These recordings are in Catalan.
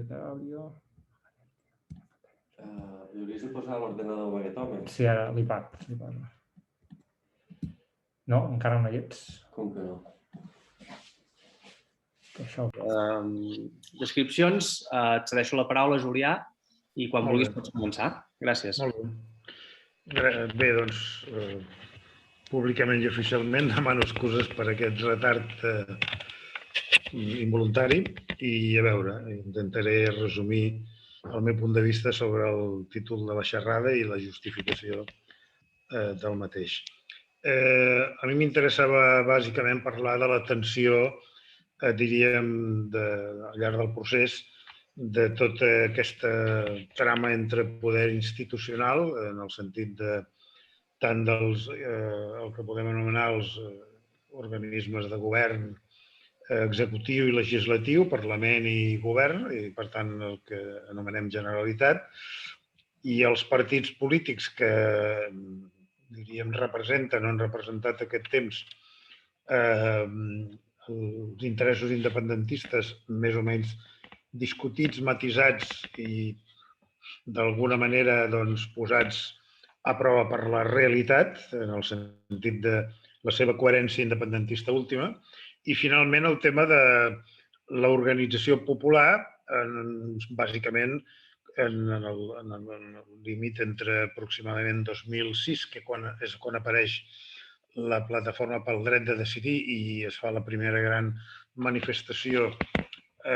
D'àudio. Li hauries de posar l'ordenador amb aquest home? Sí, ara li parlo. No, encara no hi ets. Com que no? Això. Descripcions, et cedeixo la paraula, Julià, i quan Molt vulguis bé. pots començar. Gràcies. Molt bé. Bé, doncs, públicament i oficialment demano excuses per aquest retard involuntari i, a veure, intentaré resumir el meu punt de vista sobre el títol de la xerrada i la justificació del mateix. A mi m'interessava bàsicament parlar de la tensió, diríem, al llarg del procés, de tota aquesta trama entre poder institucional, en el sentit de tant dels el que podem anomenar els organismes de govern executiu i legislatiu, Parlament i Govern, i per tant el que anomenem Generalitat, i els partits polítics que, diríem, representen o han representat aquest temps els interessos independentistes més o menys discutits, matisats i d'alguna manera posats a prova per la realitat, en el sentit de la seva coherència independentista última, i finalment el tema de l'organització popular, bàsicament en el límit entre aproximadament 2006, que és quan apareix la plataforma pel dret de decidir i es fa la primera gran manifestació,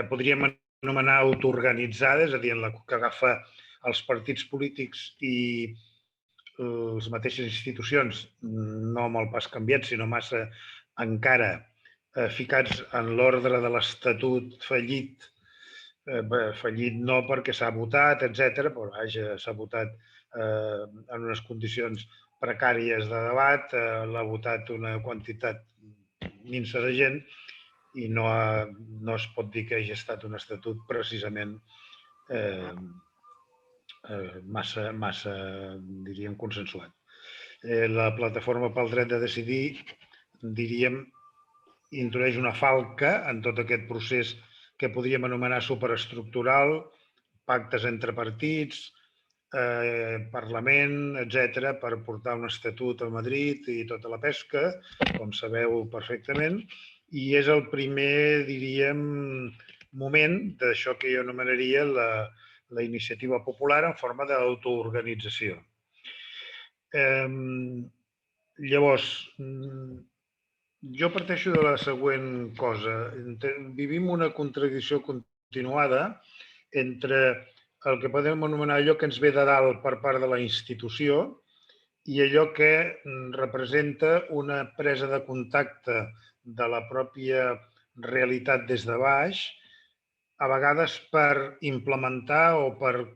podríem anomenar autoorganitzada, és a dir, en la que agafa els partits polítics i les mateixes institucions, no molt pas canviats, sinó massa encara ficats en l'ordre de l'Estatut fallit, fallit no perquè s'ha votat, etc., però s'ha votat en unes condicions precàries de debat, l'ha votat una quantitat minsa de gent i no es pot dir que hagi estat un estatut precisament massa, diríem, consensuat. La plataforma pel dret de decidir, diríem, introdueix una falca en tot aquest procés que podríem anomenar superestructural, pactes entre partits, Parlament, etc., per portar un estatut a Madrid i tota la pesca, com sabeu perfectament, i és el primer, diríem, moment d'això que jo anomenaria la iniciativa popular en forma d'autoorganització. Llavors, jo parteixo de la següent cosa. Vivim una contradicció continuada entre el que podem anomenar allò que ens ve de dalt per part de la institució i allò que representa una presa de contacte de la pròpia realitat des de baix, a vegades per implementar o per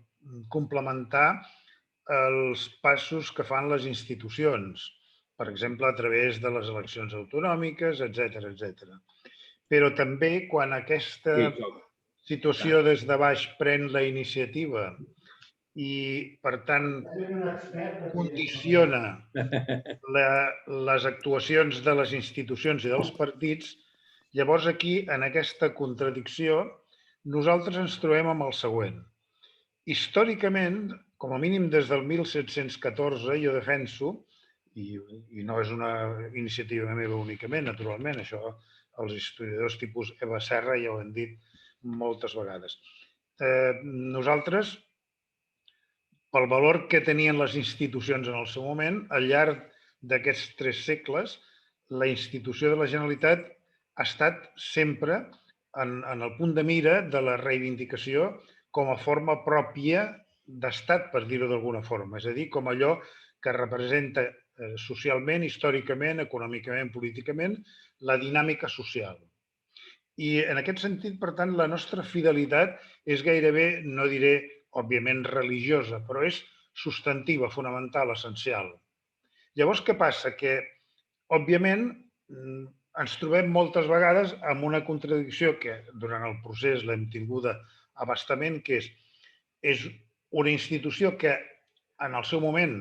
complementar els passos que fan les institucions, per exemple, a través de les eleccions autonòmiques, etc. Però també quan aquesta situació des de baix pren la iniciativa i, per tant, condiciona les actuacions de les institucions i dels partits, llavors aquí, en aquesta contradicció, nosaltres ens trobem amb el següent. Històricament, com a mínim des del 1714, jo defenso, i no és una iniciativa meva únicament, naturalment, això els historiadors tipus Eva Serra ja ho han dit moltes vegades. Nosaltres, pel valor que tenien les institucions en el seu moment, al llarg d'aquests 3 segles, la institució de la Generalitat ha estat sempre en el punt de mira de la reivindicació com a forma pròpia d'estat, per dir-ho d'alguna forma. És a dir, com allò que representa socialment, històricament, econòmicament, políticament, la dinàmica social. I en aquest sentit, per tant, la nostra fidelitat és gairebé, no diré, òbviament, religiosa, però és substantiva, fonamental, essencial. Llavors, què passa? Que, òbviament, ens trobem moltes vegades amb una contradicció que durant el procés l'hem tinguda abastament, que és una institució que en el seu moment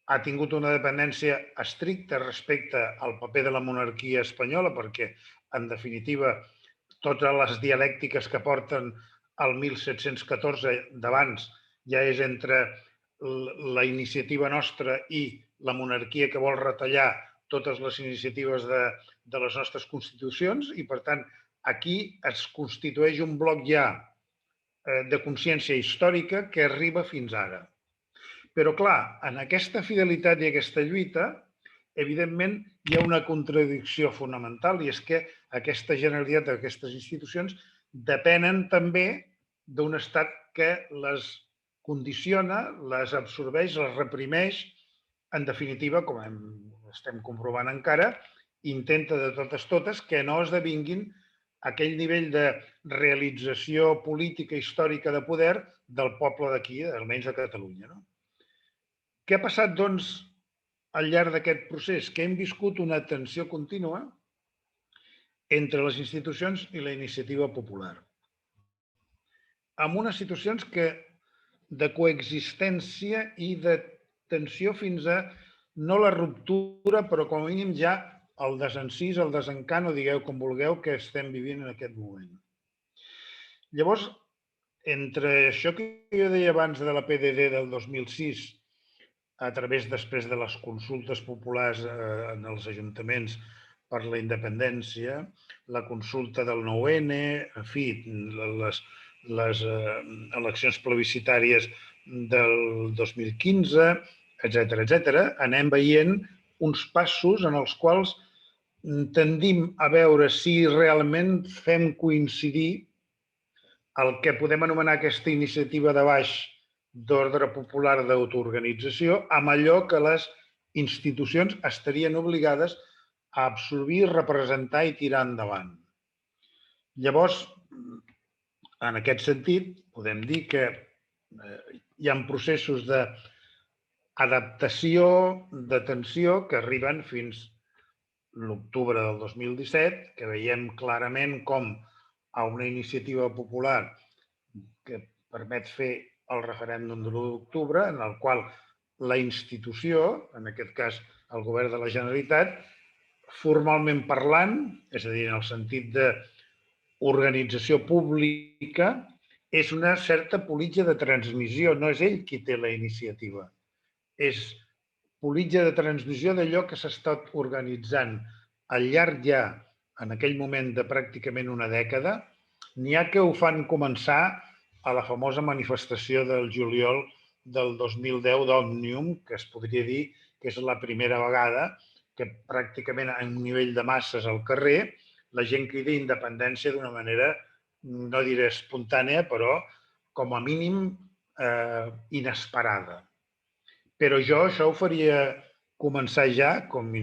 ha tingut una dependència estricta respecte al paper de la monarquia espanyola, perquè, en definitiva, totes les dialèctiques que porten el 1714 d'abans ja és entre la iniciativa nostra i la monarquia que vol retallar totes les iniciatives de les nostres constitucions i, per tant, aquí es constitueix un bloc ja de consciència històrica que arriba fins ara. Però, clar, en aquesta fidelitat i aquesta lluita, evidentment, hi ha una contradicció fonamental i és que aquesta generalitat d'aquestes institucions depenen també d'un estat que les condiciona, les absorbeix, les reprimeix. En definitiva, com estem comprovant encara, intenta de totes que no esdevinguin aquell nivell de realització política històrica de poder del poble d'aquí, almenys de Catalunya. Què ha passat, doncs, al llarg d'aquest procés? Que hem viscut una tensió contínua entre les institucions i la iniciativa popular. Amb unes situacions de coexistència i de tensió fins a no la ruptura, però com a mínim ja el desencís, el desencant, o digueu com vulgueu, que estem vivint en aquest moment. Llavors, entre això que jo deia abans de la PDD del 2006, a través després de les consultes populars en els ajuntaments per la independència, la consulta del 9N, en fi, les eleccions plebiscitàries del 2015, etc., anem veient uns passos en els quals tendim a veure si realment fem coincidir el que podem anomenar aquesta iniciativa de baix d'ordre popular d'autoorganització amb allò que les institucions estarien obligades a absorbir, representar i tirar endavant. Llavors, en aquest sentit, podem dir que hi ha processos d'adaptació, de tensió, que arriben fins l'octubre del 2017, que veiem clarament com a una iniciativa popular que permet fer el referèndum de l'1 d'octubre, en el qual la institució, en aquest cas el govern de la Generalitat, formalment parlant, és a dir, en el sentit d'organització pública, és una certa política de transmissió, no és ell qui té la iniciativa. És política de transmissió d'allò que s'ha estat organitzant al llarg ja, en aquell moment de pràcticament una dècada. N'hi ha que ho fan començar a la famosa manifestació del juliol del 2010 d'Òmnium, que es podria dir que és la primera vegada que pràcticament a un nivell de masses al carrer la gent crida independència d'una manera, no diré espontània, però com a mínim inesperada. Però jo això ho faria començar ja, com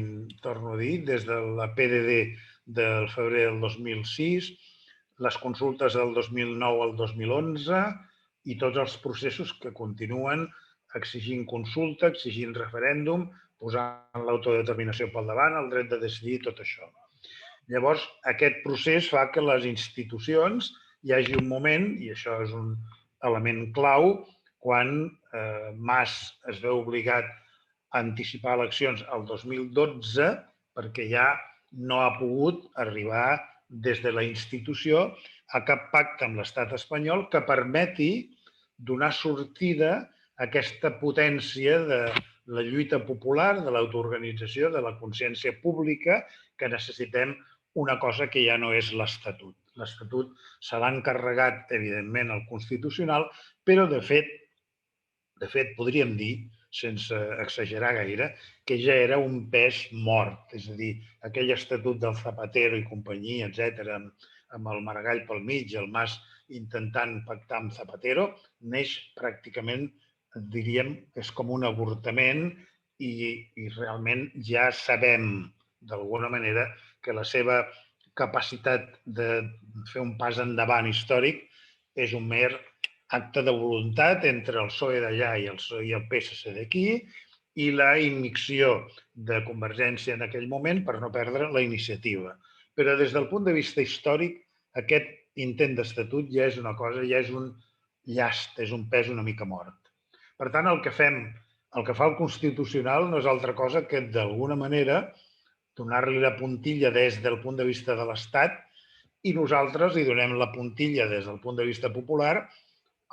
torno a dir, des de la PDD del febrer del 2006, les consultes del 2009 al 2011 i tots els processos que continuen exigint consulta, exigint referèndum, posant l'autodeterminació pel davant, el dret de decidir, tot això. Llavors, aquest procés fa que les institucions hi hagi un moment, i això és un element clau, quan Mas es veu obligat a anticipar eleccions al 2012 perquè ja no ha pogut arribar des de la institució a cap pacte amb l'estat espanyol que permeti donar sortida a aquesta potència de la lluita popular, de l'autoorganització, de la consciència pública, que necessitem una cosa que ja no és l'Estatut. L'Estatut se l'ha encarregat, evidentment, al Constitucional, però, de fet, podríem dir, sense exagerar gaire, que ja era un pes mort. És a dir, aquell estatut del Zapatero i companyia, etc., amb el Maragall pel mig, el Mas intentant pactar amb Zapatero, neix pràcticament, diríem, és com un avortament i realment ja sabem, d'alguna manera, que la seva capacitat de fer un pas endavant històric és un mer acte de voluntat entre el PSOE d'allà i el PSC d'aquí i la immixció de Convergència en aquell moment per no perdre la iniciativa. Però des del punt de vista històric, aquest intent d'estatut ja és una cosa, ja és un llast, és un pes una mica mort. Per tant, el que fa el Constitucional no és altra cosa que, d'alguna manera, donar-li la puntilla des del punt de vista de l'Estat i nosaltres hi donem la puntilla des del punt de vista popular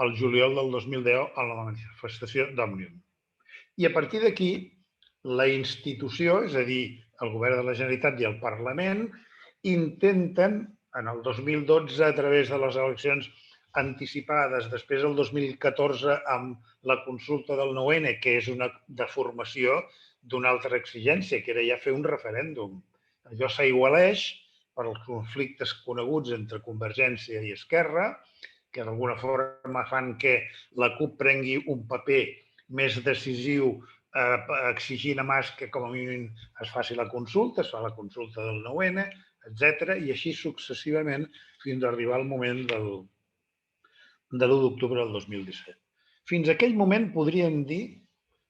al juliol del 2010 a la manifestació d'Òmnium. I a partir d'aquí, la institució, és a dir, el govern de la Generalitat i el Parlament, intenten, en el 2012, a través de les eleccions anticipades, després el 2014 amb la consulta del 9N, que és una deformació d'una altra exigència, que era ja fer un referèndum. Allò s'aigualeix per als conflictes coneguts entre Convergència i Esquerra, que d'alguna forma fan que la CUP prengui un paper més decisiu exigint a Mas que com a mínim es faci la consulta, es fa la consulta del 9N, etc. I així successivament fins a arribar al moment de l'1 d'octubre del 2017. Fins a aquell moment podríem dir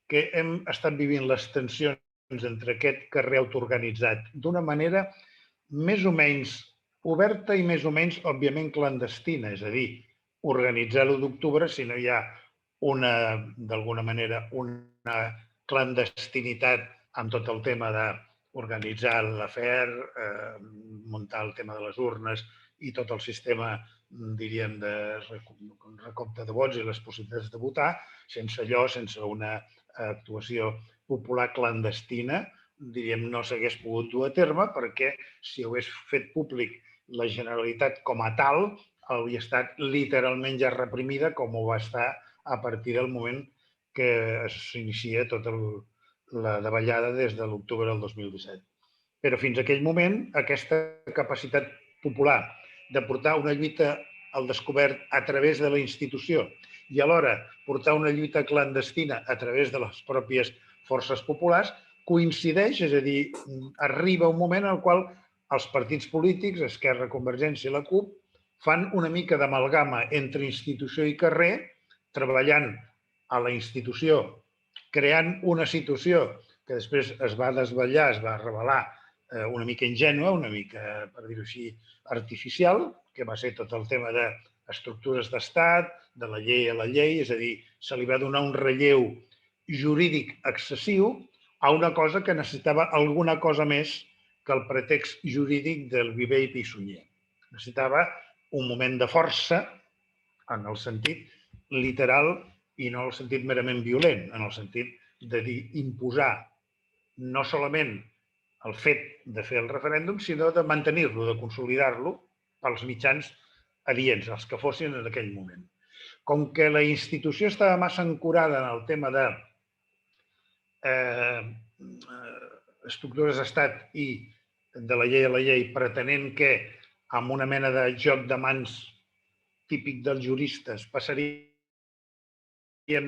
que hem estat vivint les tensions entre aquest carrer autoorganitzat d'una manera més o menys oberta i més o menys, òbviament, clandestina. És a dir, organitzar l'1 d'octubre si no hi ha d'alguna manera, una clandestinitat amb tot el tema d'organitzar l'afer, muntar el tema de les urnes i tot el sistema, diríem, de recompte de vots i les possibilitats de votar, sense allò, sense una actuació popular clandestina, diríem, no s'hagués pogut dur a terme perquè si ho hagués fet públic la Generalitat com a tal, hauria estat literalment ja reprimida com ho va estar a partir del moment que s'inicia tota la davallada des de l'octubre del 2017. Però fins a aquell moment, aquesta capacitat popular de portar una lluita al descobert a través de la institució i alhora portar una lluita clandestina a través de les pròpies forces populars coincideix, és a dir, arriba un moment en el qual els partits polítics, Esquerra, Convergència i la CUP, fan una mica d'amalgama entre institució i carrer, treballant a la institució, creant una situació que després es va desvetllar, es va revelar una mica ingènua, una mica, per dir-ho així, artificial, que va ser tot el tema d'estructures d'estat, de la llei a la llei, és a dir, se li va donar un relleu jurídic excessiu a una cosa que necessitava alguna cosa més que el pretext jurídic del viver i pissunyer. Necessitava un moment de força, en el sentit literal i no en el sentit merament violent, en el sentit de imposar no solament el fet de fer el referèndum, sinó de mantenir-lo, de consolidar-lo pels mitjans adients, els que fossin en aquell moment. Com que la institució estava massa ancorada en el tema de estructures d'estat i de la llei a la llei, pretenent que amb una mena de joc de mans típic dels juristes passaríem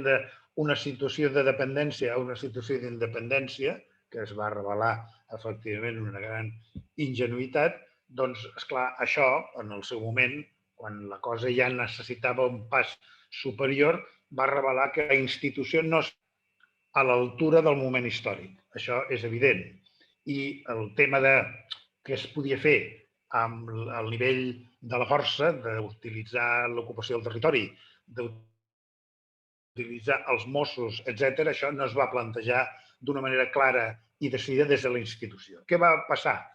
d'una situació de dependència a una situació d'independència, que es va revelar efectivament una gran ingenuïtat, doncs, esclar, això, en el seu moment, quan la cosa ja necessitava un pas superior, va revelar que la institució no és a l'altura del moment històric. Això és evident. I el tema de què es podia fer amb el nivell de la força, d'utilitzar l'ocupació del territori, d'utilitzar els Mossos, etc., això no es va plantejar d'una manera clara i decidida des de la institució. Què va passar?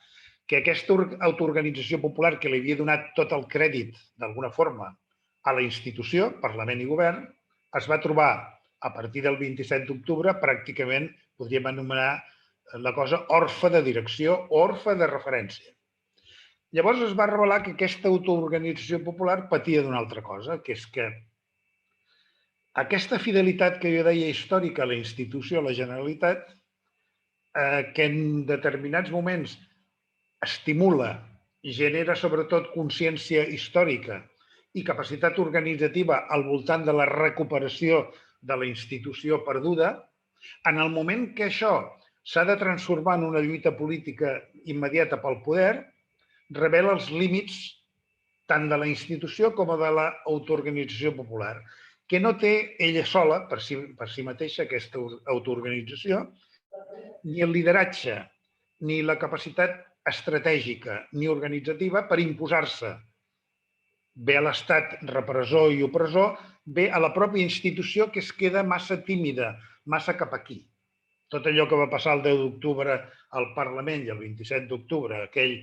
Que aquesta autoorganització popular que li havia donat tot el crèdit, d'alguna forma, a la institució, Parlament i Govern, es va trobar a partir del 27 d'octubre pràcticament, podríem anomenar la cosa orfe de direcció, orfe de referència. Llavors es va revelar que aquesta autoorganització popular patia d'una altra cosa, que és que aquesta fidelitat que jo deia històrica a la institució, a la Generalitat, que en determinats moments estimula i genera sobretot consciència històrica i capacitat organitzativa al voltant de la recuperació de la institució perduda, en el moment que això s'ha de transformar en una lluita política immediata pel poder, revela els límits tant de la institució com de l'autoorganització popular, que no té ella sola, per si mateixa, aquesta autoorganització, ni el lideratge, ni la capacitat estratègica ni organitzativa per imposar-se bé a l'estat repressor i opressor, bé a la pròpia institució que es queda massa tímida, massa cap aquí. Tot allò que va passar el 10 d'octubre al Parlament i el 27 d'octubre, aquell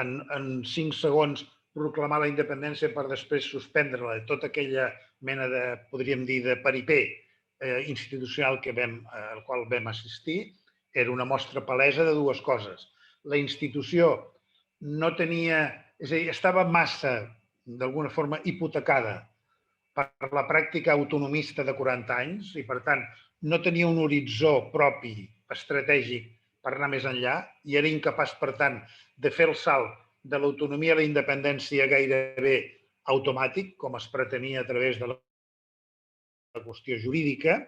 en 5 segons proclamar la independència per després suspendre-la, tota aquella mena de, podríem dir, de peripé institucional al qual vam assistir, era una mostra palesa de dues coses. La institució no tenia, és a dir, estava massa, d'alguna forma, hipotecada per la pràctica autonomista de 40 anys i, per tant, no tenia un horitzó propi estratègic per anar més enllà i era incapaç, per tant, de fer el salt de l'autonomia a la independència gairebé automàtic, com es pretenia a través de la qüestió jurídica,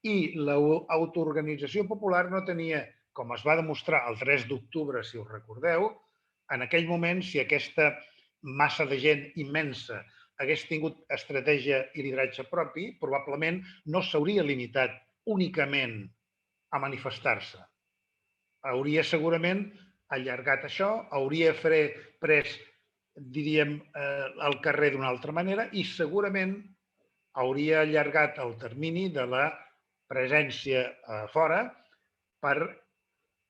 i l'autoorganització popular no tenia, com es va demostrar el 3 d'octubre, si us recordeu, en aquell moment, si aquesta massa de gent immensa hagués tingut estratègia i lideratge propi, probablement no s'hauria limitat únicament a manifestar-se. Hauria segurament allargat això, hauria pres, diríem, el carrer d'una altra manera i segurament hauria allargat el termini de la presència a fora per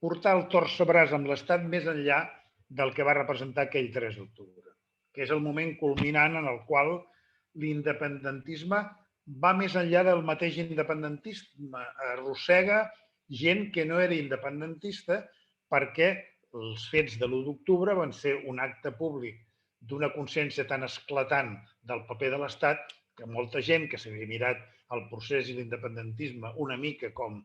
portar el torcebraç amb l'Estat més enllà del que va representar aquell 3 d'octubre, que és el moment culminant en el qual l'independentisme va més enllà del mateix independentisme, arrossega gent que no era independentista perquè els fets de l'1 d'octubre van ser un acte públic d'una consciència tan esclatant del paper de l'Estat que molta gent que s'havia mirat el procés i l'independentisme una mica com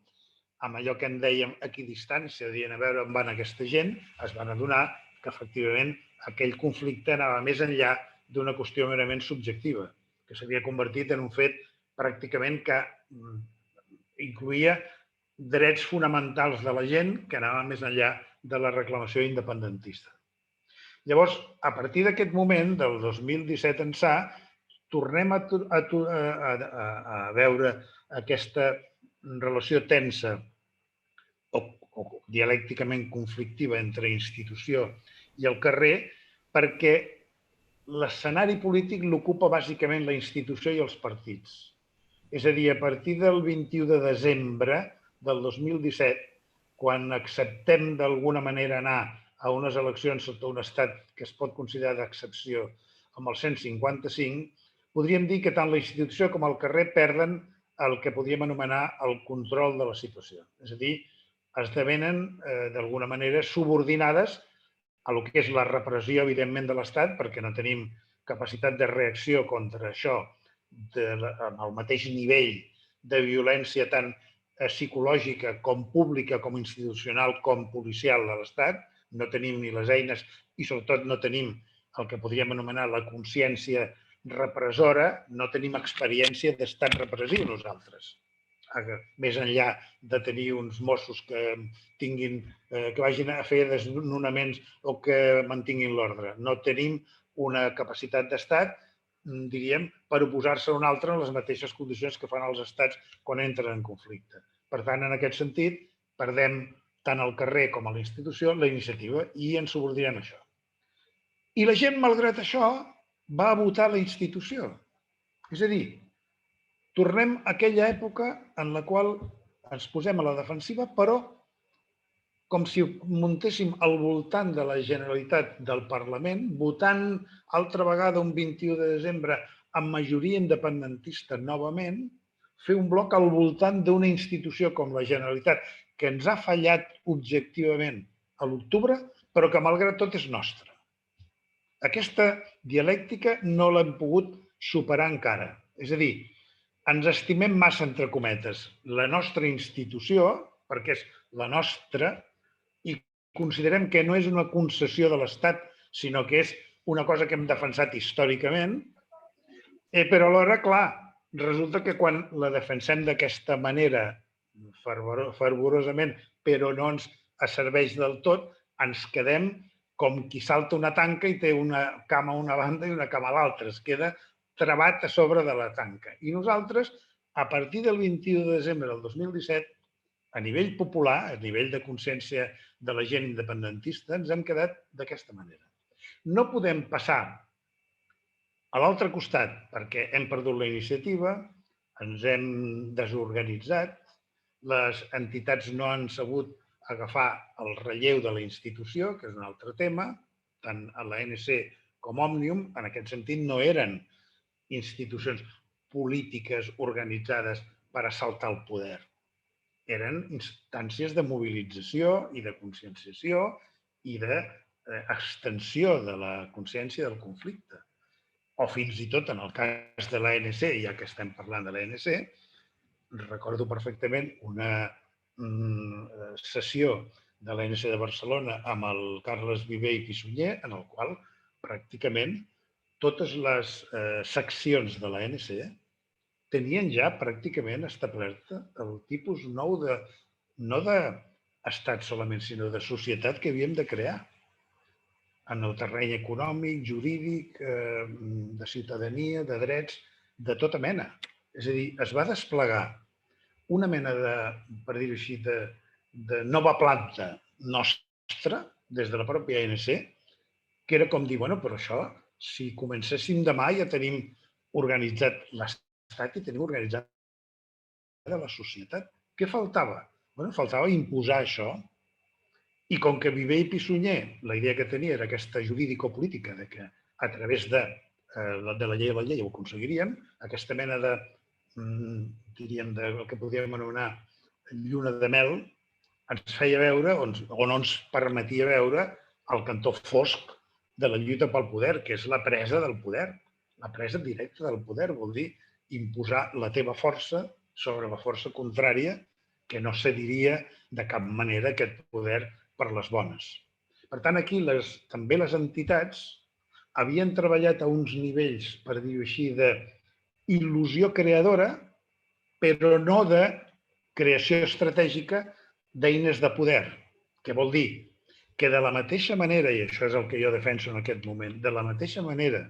amb allò que en dèiem equidistància, dient a veure on van aquesta gent, es van adonar que efectivament aquell conflicte anava més enllà d'una qüestió merament subjectiva, que s'havia convertit en un fet pràcticament que incloïa drets fonamentals de la gent que anaven més enllà de la reclamació independentista. Llavors, a partir d'aquest moment, del 2017 ençà, tornem a veure aquesta relació tensa o dialècticament conflictiva entre institució i el carrer perquè l'escenari polític l'ocupa bàsicament la institució i els partits. És a dir, a partir del 21 de desembre del 2017, quan acceptem d'alguna manera anar a unes eleccions sota un estat que es pot considerar d'excepció amb el 155, podríem dir que tant la institució com el carrer perden el que podríem anomenar el control de la situació. És a dir, esdevenen d'alguna manera subordinades a el que és la repressió, evidentment, de l'Estat, perquè no tenim capacitat de reacció contra això amb el mateix nivell de violència tant psicològica com pública, com institucional, com policial de l'Estat. No tenim ni les eines i, sobretot, no tenim el que podríem anomenar la consciència repressora, no tenim experiència d'estat repressiu nosaltres. Més enllà de tenir uns Mossos que vagin a fer desnonaments o que mantinguin l'ordre. No tenim una capacitat d'estat, diríem, per oposar-se a un altre en les mateixes condicions que fan els estats quan entren en conflicte. Per tant, en aquest sentit, perdem tant al carrer com a la institució la iniciativa i ens subordinem a això. I la gent, malgrat això, va a votar la institució. És a dir, tornem a aquella època en la qual ens posem a la defensiva, però com si muntéssim al voltant de la Generalitat del Parlament, votant altra vegada un 21 de desembre amb majoria independentista novament, fer un bloc al voltant d'una institució com la Generalitat, que ens ha fallat objectivament a l'octubre, però que malgrat tot és nostra. Aquesta dialèctica no l'hem pogut superar encara. És a dir, ens estimem massa, entre cometes, la nostra institució, perquè és la nostra, i considerem que no és una concessió de l'Estat, sinó que és una cosa que hem defensat històricament, però alhora, clar, resulta que quan la defensem d'aquesta manera, fervorosament, però no ens serveix del tot, ens quedem com qui salta una tanca i té una cama a una banda i una cama a l'altra. Es queda travat a sobre de la tanca. I nosaltres, a partir del 21 de desembre del 2017, a nivell popular, a nivell de consciència de la gent independentista, ens hem quedat d'aquesta manera. No podem passar a l'altre costat perquè hem perdut la iniciativa, ens hem desorganitzat, les entitats no han sabut agafar el relleu de la institució, que és un altre tema, tant a l'ANC com Òmnium, en aquest sentit, no eren institucions polítiques organitzades per assaltar el poder. Eren instàncies de mobilització i de conscienciació i d'extensió de la consciència del conflicte. O fins i tot en el cas de l'ANC, ja que estem parlant de l'ANC, recordo perfectament una sessió de l'ANC de Barcelona amb el Carles Viver i Pissunyer, en el qual pràcticament totes les seccions de l'ANC tenien ja pràcticament establert el tipus nou no d'estat solament, sinó de societat que havíem de crear en el terreny econòmic, jurídic, de ciutadania, de drets, de tota mena. És a dir, es va desplegar una mena de, per dir-ho així, de nova planta nostra, des de la pròpia ANC, que era com dir, bueno, però això, si comencéssim demà ja tenim organitzat l'Estat i tenim organitzat la societat. Què faltava? Bueno, faltava imposar això. I com que Viver i Pissunyer, la idea que tenia era aquesta jurídico-política, de que a través de la llei a la llei ho aconseguirien, aquesta mena de, diríem, del que podríem anomenar lluna de mel, ens feia veure, o no ens permetia veure el cantó fosc de la lluita pel poder, que és la presa del poder. La presa directa del poder vol dir imposar la teva força sobre la força contrària, que no cediria de cap manera aquest poder per les bones. Per tant, aquí també les entitats havien treballat a uns nivells, per dir-ho així, d'il·lusió creadora, però no de creació estratègica d'eines de poder, que vol dir que de la mateixa manera, i això és el que jo defenso en aquest moment, de la mateixa manera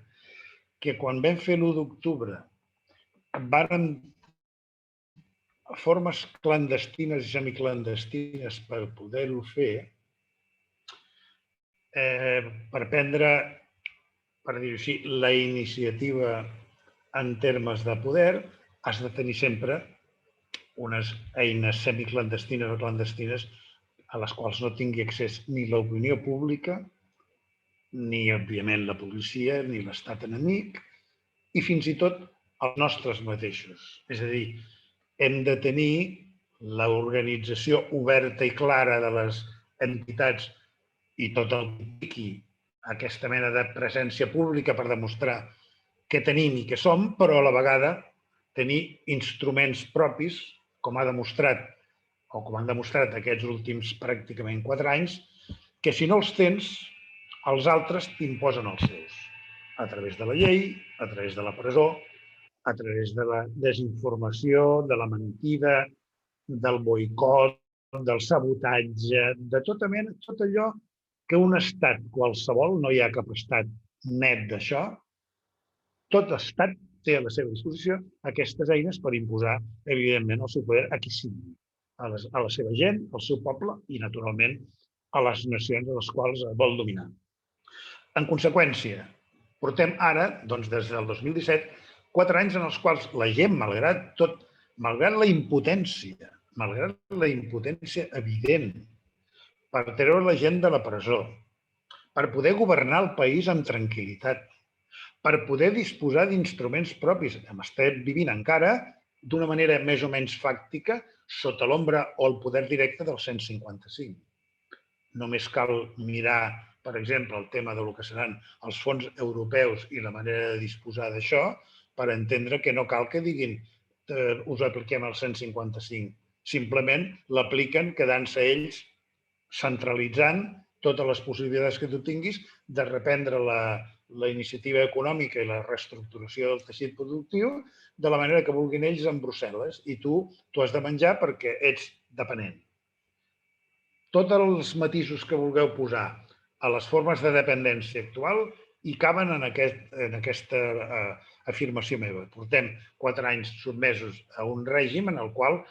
que quan vam fer l'1 d'octubre varen formes clandestines i semiclandestines per poder-ho fer, per prendre, per dir-ho així, la iniciativa en termes de poder, has de tenir sempre unes eines semiclandestines o clandestines a les quals no tingui accés ni l'opinió pública, ni, òbviament, la policia, ni l'estat enemic, i fins i tot els nostres mateixos. És a dir, hem de tenir l'organització oberta i clara de les entitats i tot el que impliqui aquesta mena de presència pública per demostrar què tenim i què som, però a la vegada tenir instruments propis, com ha demostrat o com han demostrat aquests últims pràcticament 4 anys, que si no els tens, els altres t'imposen els seus, a través de la llei, a través de la presó, a través de la desinformació, de la mentida, del boicot, del sabotatge, de tota mena, tot allò que un estat qualsevol, no hi ha cap estat net d'això, tot estat té a la seva disposició aquestes eines per imposar, evidentment, el seu poder a qui sigui, a la seva gent, al seu poble i, naturalment, a les nacions a les quals vol dominar. En conseqüència, portem ara, doncs des del 2017, 4 anys en els quals la gent, malgrat tot, malgrat la impotència evident, per treure la gent de la presó, per poder governar el país amb tranquil·litat, per poder disposar d'instruments propis, estem vivint encara d'una manera més o menys fàctica sota l'ombra o el poder directe del 155. Només cal mirar, per exemple, el tema del que seran els fons europeus i la manera de disposar d'això per entendre que no cal que diguin us apliquem el 155. Simplement l'apliquen quedant-se ells centralitzant totes les possibilitats que tu tinguis de reprendre la iniciativa econòmica i la reestructuració del teixit productiu de la manera que vulguin ells en Brussel·les i tu has de menjar perquè ets dependent. Tots els matisos que vulgueu posar a les formes de dependència actual hi caben en aquesta afirmació meva. Portem 4 anys sotmesos a un règim en el qual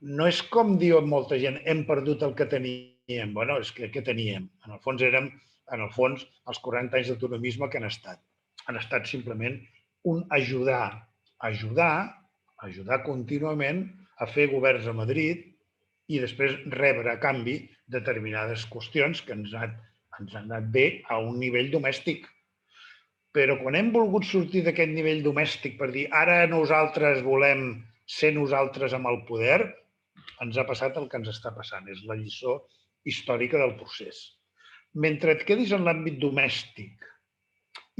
no és com diu molta gent, hem perdut el que teníem. Bé, és que què teníem? En el fons érem, els 40 anys d'autonomisme que han estat. Han estat simplement un ajudar contínuament a fer governs a Madrid i després rebre a canvi determinades qüestions que ens han ens ha anat bé a un nivell domèstic. Però quan hem volgut sortir d'aquest nivell domèstic per dir ara nosaltres volem ser nosaltres amb el poder, ens ha passat el que ens està passant. És la lliçó històrica del procés. Mentre et quedis en l'àmbit domèstic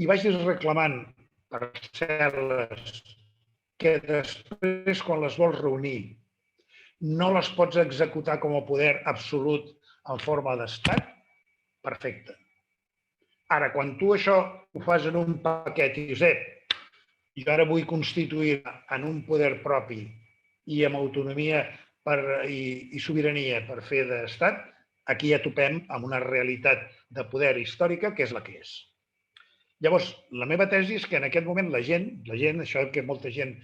i vagis reclamant parcel·les que després, quan les vols reunir, no les pots executar com a poder absolut en forma d'estat, perfecte. Ara, quan tu això ho fas en un paquet i dius, jo ara vull constituir en un poder propi i amb autonomia i sobirania per fer d'estat, aquí ja topem amb una realitat de poder històrica que és la que és. Llavors, la meva tesi és que en aquest moment la gent, això que molta gent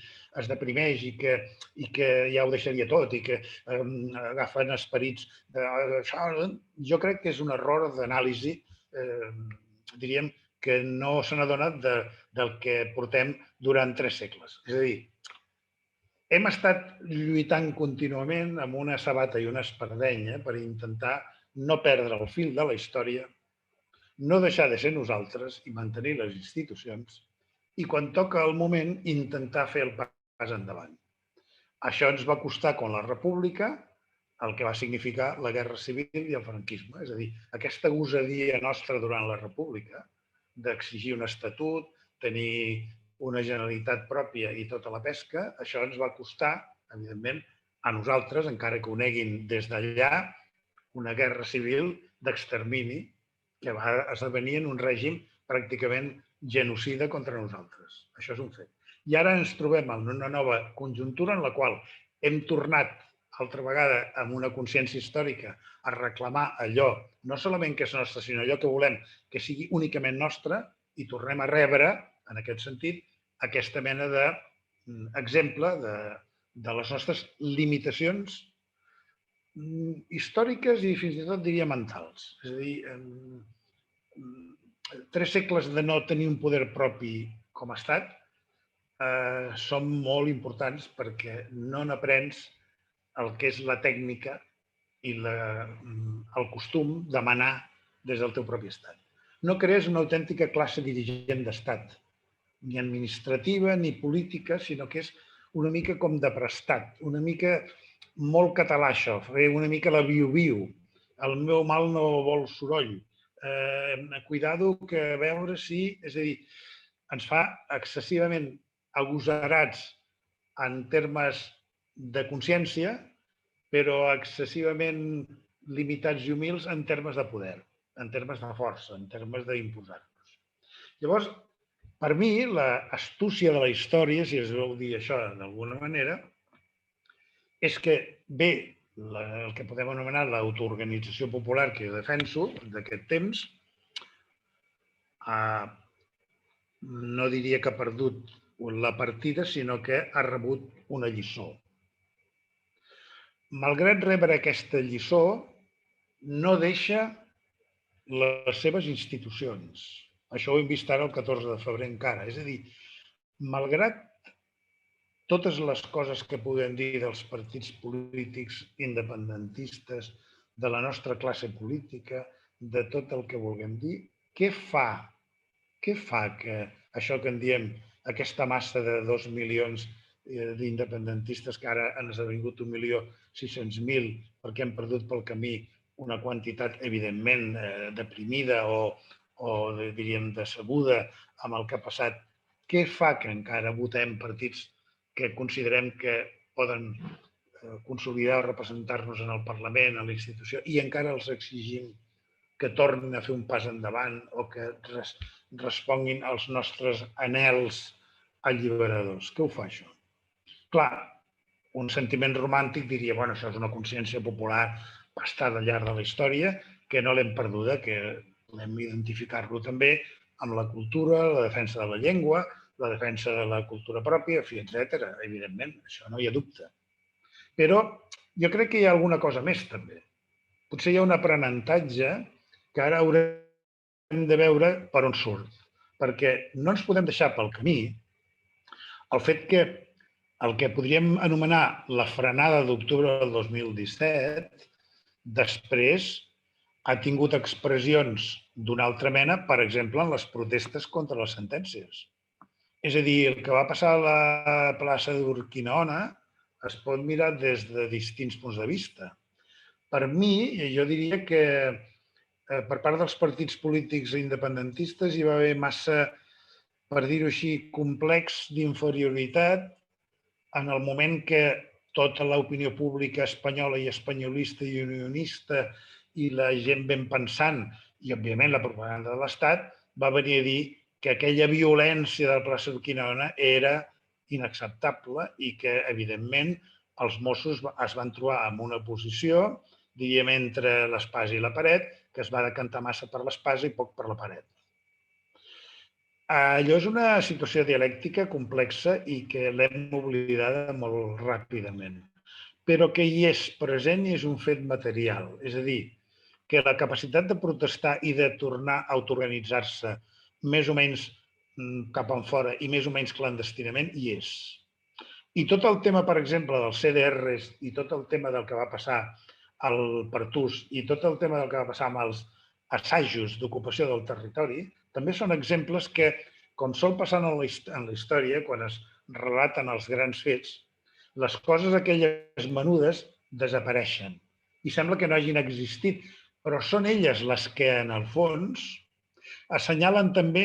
es deprimeix i que ja ho deixaria tot i que agafen esperits, jo crec que és un error d'anàlisi, diríem, que no se n'adona del que portem durant 3 segles. És a dir, hem estat lluitant contínuament amb una sabata i una espardenya per intentar no perdre el fil de la història, no deixar de ser nosaltres i mantenir les institucions i, quan toca el moment, intentar fer el pas endavant. Això ens va costar con la República el que va significar la Guerra Civil i el franquisme. És a dir, aquesta gosadia nostra durant la República d'exigir un estatut, tenir una generalitat pròpia i tota la pesca, això ens va costar, evidentment, a nosaltres, encara que ho neguin des d'allà, una guerra civil d'extermini que va esdevenir en un règim pràcticament genocida contra nosaltres. Això és un fet. I ara ens trobem en una nova conjuntura en la qual hem tornat altra vegada amb una consciència històrica a reclamar allò, no solament que és nostre, sinó allò que volem que sigui únicament nostre, i tornem a rebre, en aquest sentit, aquesta mena d'exemple de les nostres limitacions històriques i fins i tot diria mentals. És a dir, 3 segles de no tenir un poder propi com a estat són molt importants perquè no n'aprens el que és la tècnica i el costum de manar des del teu propi estat. No crees una autèntica classe dirigent d'estat, ni administrativa ni política, sinó que és una mica com de prestat, una mica molt català això, una mica la viu-viu. El meu mal no vol soroll. Cuidado que a veure si... És a dir, ens fa excessivament agosarats en termes de consciència, però excessivament limitats i humils en termes de poder, en termes de força, en termes d'imposar-nos. Llavors, per mi, l'astúcia de la història, si es vol dir això d'alguna manera, és que ve el que podem anomenar l'autoorganització popular que jo defenso d'aquest temps, no diria que ha perdut la partida, sinó que ha rebut una lliçó. Malgrat rebre aquesta lliçó, no deixa les seves institucions. Això ho hem vist ara el 14 de febrer encara. És a dir, malgrat totes les coses que podem dir dels partits polítics independentistes, de la nostra classe política, de tot el que vulguem dir, què fa que això que en diem aquesta massa de 2 milions d'independentistes que ara han esdevingut 1.600.000 perquè han perdut pel camí una quantitat evidentment deprimida o diríem decebuda amb el que ha passat, què fa que encara votem partits que considerem que poden consolidar o representar-nos en el Parlament, a la institució, i encara els exigim que tornin a fer un pas endavant o que responguin als nostres anhels alliberadors? Què ho fa això? Clar, un sentiment romàntic diria, bueno, això és una consciència popular pastada al llarg de la història, que no l'hem perduda, que podem identificar-lo també amb la cultura, la defensa de la llengua, la defensa de la cultura pròpia, etc. Evidentment, això no hi ha dubte. Però jo crec que hi ha alguna cosa més, també. Potser hi ha un aprenentatge que ara haurem de veure per on surt. Perquè no ens podem deixar pel camí el fet que el que podríem anomenar la frenada d'octubre del 2017 després ha tingut expressions d'una altra mena, per exemple, en les protestes contra les sentències. És a dir, el que va passar a la plaça d'Urquinaona es pot mirar des de distints punts de vista. Per mi, jo diria que per part dels partits polítics independentistes hi va haver massa, per dir-ho així, complex d'inferioritat en el moment que tota l'opinió pública espanyola i espanyolista i unionista i la gent ben pensant i, òbviament, la propaganda de l'Estat va venir a dir que aquella violència de la plaça d'Urquinaona era inacceptable i que, evidentment, els Mossos es van trobar en una posició, diríem, entre l'espasa i la paret, que es va decantar massa per l'espasa i poc per la paret. Allò és una situació dialèctica complexa i que l'hem oblidada molt ràpidament, però que hi és present i és un fet material. És a dir, que la capacitat de protestar i de tornar a autoorganitzar-se més o menys cap enfora i més o menys clandestinament hi és. I tot el tema, per exemple, dels CDRs i tot el tema del que va passar al Pertús i tot el tema del que va passar amb els assajos d'ocupació del territori, també són exemples que, com sol passar en la història, quan es relaten els grans fets, les coses aquelles menudes desapareixen i sembla que no hagin existit, però són elles les que, en el fons, assenyalen també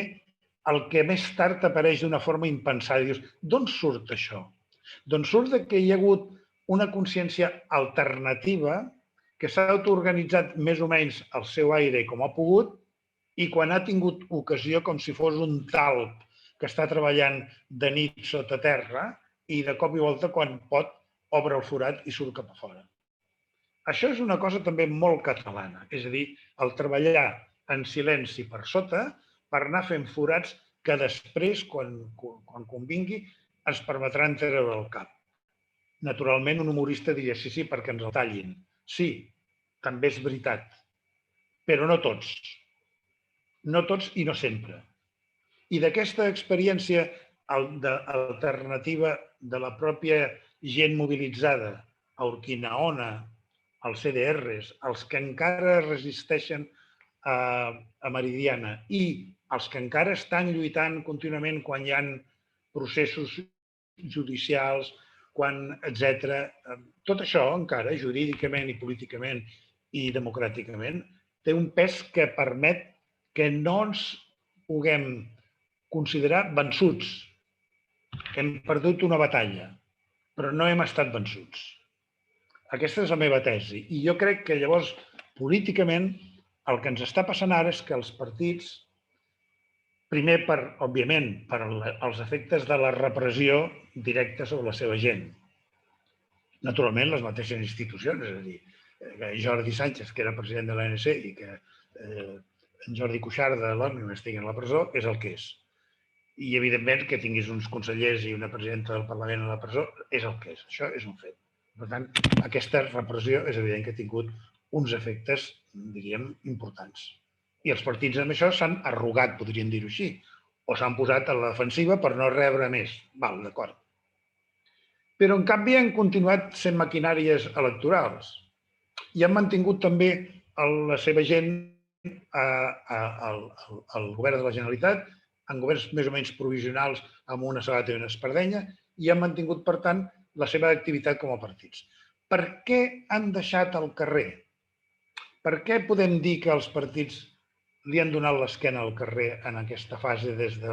el que més tard apareix d'una forma impensada. Dius, d'on surt això? Doncs surt que hi ha hagut una consciència alternativa que s'ha autoorganitzat més o menys al seu aire com ha pogut i quan ha tingut ocasió, com si fos un talp que està treballant de nit sota terra i de cop i volta, quan pot, obre el forat i surt cap a fora. Això és una cosa també molt catalana, és a dir, el treballar en silenci per sota per anar fent forats que després, quan convingui, ens permetran treure el cap. Naturalment, un humorista diria sí, perquè ens el tallin. Sí, també és veritat, però no tots. No tots i no sempre. I d'aquesta experiència alternativa de la pròpia gent mobilitzada a Urquinaona, als CDRs, els que encara resisteixen a Meridiana i els que encara estan lluitant contínuament quan hi ha processos judicials, etc. Tot això encara, jurídicament i políticament i democràticament, té un pes que permet que no ens puguem considerar vençuts. Hem perdut una batalla, però no hem estat vençuts. Aquesta és la meva tesi. I jo crec que llavors, políticament, el que ens està passant ara és que els partits, primer, òbviament, per als efectes de la repressió directa sobre la seva gent. Naturalment, les mateixes institucions, és a dir, que Jordi Sánchez, que era president de l'ANC, i que en Jordi Cuixart de l'Òmnium estigui a la presó, és el que és. I, evidentment, que tinguis uns consellers i una presidenta del Parlament a la presó és el que és. Això és un fet. Per tant, aquesta repressió és evident que ha tingut uns efectes, diríem, importants. I els partits amb això s'han arrugat, podríem dir-ho així, o s'han posat a la defensiva per no rebre més. Val, d'acord. Però, en canvi, han continuat sent maquinàries electorals i han mantingut també la seva gent al govern de la Generalitat, en governs més o menys provisionals amb una sabata i una espardenya, i han mantingut, per tant, la seva activitat com a partits. Per què han deixat el carrer? Per què podem dir que els partits li han donat l'esquena al carrer en aquesta fase des de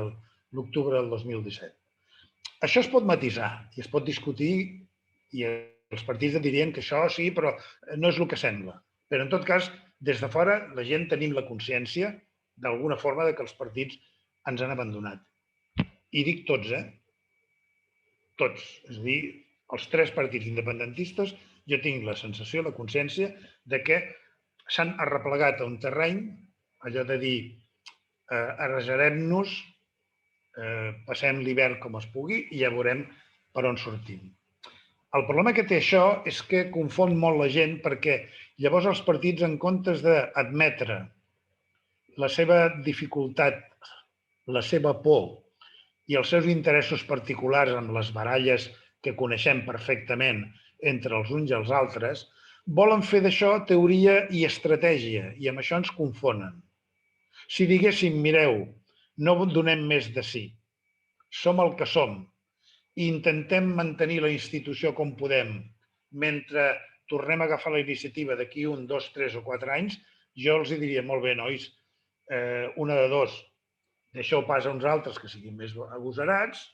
l'octubre del 2017? Això es pot matisar i es pot discutir i els partits dirien que això sí, però no és el que sembla. Però, en tot cas, des de fora, la gent tenim la consciència, d'alguna forma, que els partits ens han abandonat. I dic tots, Tots. És a dir, els tres partits independentistes, jo tinc la sensació, la consciència, de que s'han arreplegat a un terreny, allò de dir, arrejarem-nos, passem l'hivern com es pugui i ja veurem per on sortim. El problema que té això és que confon molt la gent perquè llavors els partits, en comptes d'admetre la seva dificultat, la seva por i els seus interessos particulars amb les baralles que coneixem perfectament entre els uns i els altres, volen fer d'això teoria i estratègia, i amb això ens confonen. Si diguéssim, mireu, no donem més de sí, som el que som, i intentem mantenir la institució com podem, mentre tornem a agafar la iniciativa d'aquí 1, 2, 3 o 4 anys, jo els diria, molt bé, nois, una de dos, deixeu pas a uns altres que siguin més agosarats,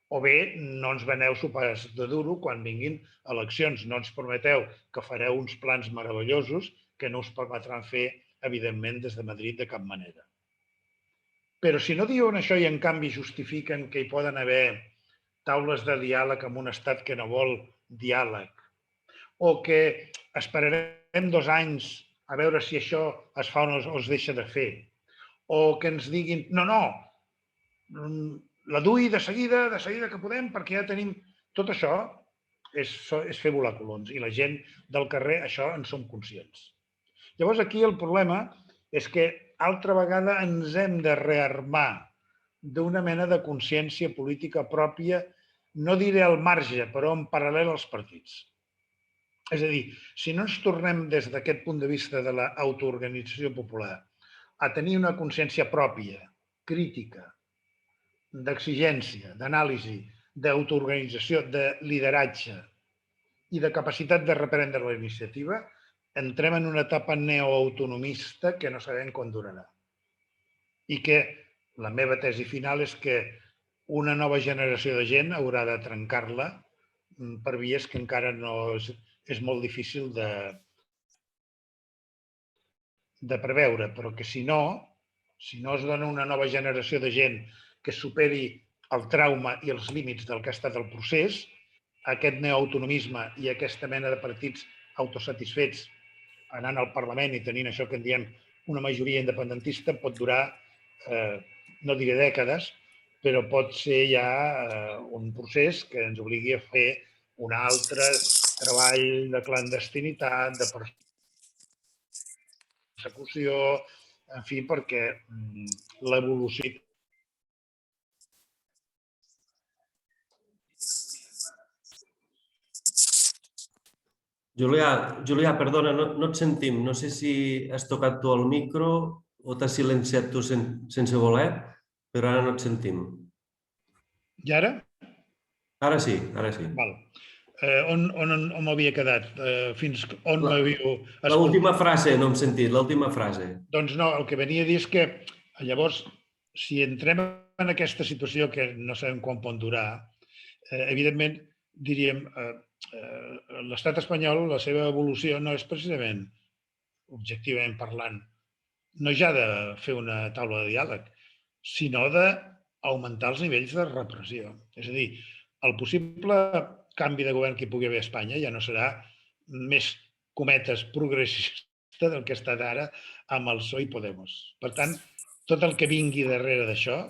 o bé no ens veneu sopars de duro quan vinguin eleccions. No ens prometeu que fareu uns plans meravellosos que no us permetran fer, evidentment, des de Madrid de cap manera. Però si no diuen això i en canvi justifiquen que hi poden haver taules de diàleg amb un estat que no vol diàleg, o que esperarem 2 anys a veure si això es fa o no es deixa de fer, o que ens diguin, no, la dui de seguida que podem, perquè ja tenim... Tot això és fer volar colons i la gent del carrer això en som conscients. Llavors aquí el problema és que altra vegada ens hem de rearmar d'una mena de consciència política pròpia, no diré al marge, però en paral·lel als partits. És a dir, si no ens tornem des d'aquest punt de vista de l'autoorganització popular a tenir una consciència pròpia, crítica, d'exigència, d'anàlisi, d'autoorganització, de lideratge i de capacitat de reprendre la iniciativa, entrem en una etapa neoautonomista que no sabem quan durarà. I que la meva tesi final és que una nova generació de gent haurà de trencar-la per vies que encara no és molt difícil de preveure, però que si no es dona una nova generació de gent que superi el trauma i els límits del que ha estat el procés, aquest neoautonomisme i aquesta mena de partits autosatisfets anant al Parlament i tenint això que en diem una majoria independentista pot durar, no diré dècades, però pot ser ja un procés que ens obligui a fer un altre treball de clandestinitat, de persecució, en fi, perquè l'evolució... Julià, perdona, no et sentim. No sé si has tocat tu el micro o t'has silenciat tu sense voler, però ara no et sentim. I ara? Ara sí, ara sí. Val. On m'havia quedat? Fins on m'havíeu escoltat? L'última frase no hem sentit, l'última frase. Doncs no, el que venia a dir és que llavors, si entrem en aquesta situació que no sabem quan pot durar, evidentment, diríem, l'estat espanyol, la seva evolució no és precisament, objectivament parlant, no ja de fer una taula de diàleg, sinó d'augmentar els nivells de repressió. És a dir, el possible canvi de govern que hi pugui haver a Espanya ja no serà més cometes progressista del que ha estat ara amb el PSOE i Podemos. Per tant, tot el que vingui darrere d'això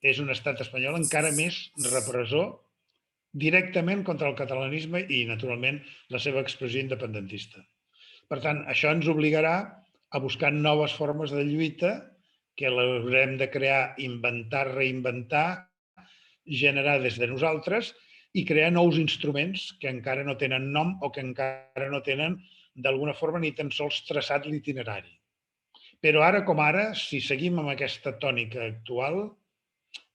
és un estat espanyol encara més repressor directament contra el catalanisme i, naturalment, la seva expressió independentista. Per tant, això ens obligarà a buscar noves formes de lluita que l'haurem de crear, inventar, reinventar, generar des de nosaltres i crear nous instruments que encara no tenen nom o que encara no tenen, d'alguna forma, ni tan sols traçat l'itinerari. Però ara com ara, si seguim amb aquesta tònica actual,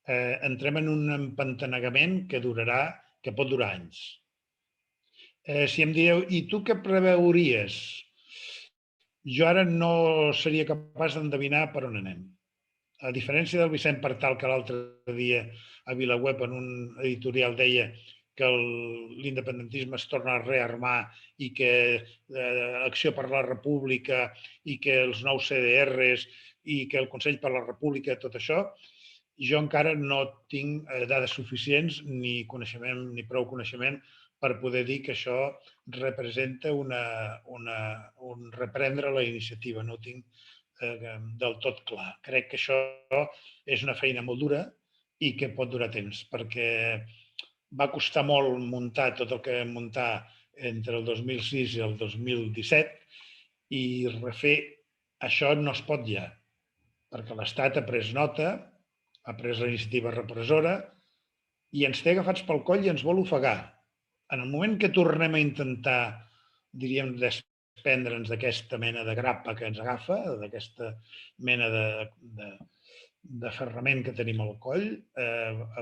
entrem en un empantanegament que pot durar anys. Si em dieu, i tu què preveuries? Jo ara no seria capaç d'endevinar per on anem. A diferència del Vicent Partal, que l'altre dia a VilaWeb en un editorial deia que l'independentisme es torna a rearmar i que Acció per la República i que els nous CDRs i que el Consell per la República, tot això, jo encara no tinc dades suficients ni coneixement ni prou coneixement per poder dir que això representa un reprendre la iniciativa. No ho tinc del tot clar. Crec que això és una feina molt dura i que pot durar temps, perquè va costar molt muntar tot el que vam muntar entre el 2006 i el 2017 i refer això no es pot ja, perquè l'Estat ha pres nota, ha pres la iniciativa repressora i ens té agafats pel coll i ens vol ofegar. En el moment que tornem a intentar diríem, desprendre'ns d'aquesta mena de grappa que ens agafa, d'aquesta mena d'aferrament que tenim al coll,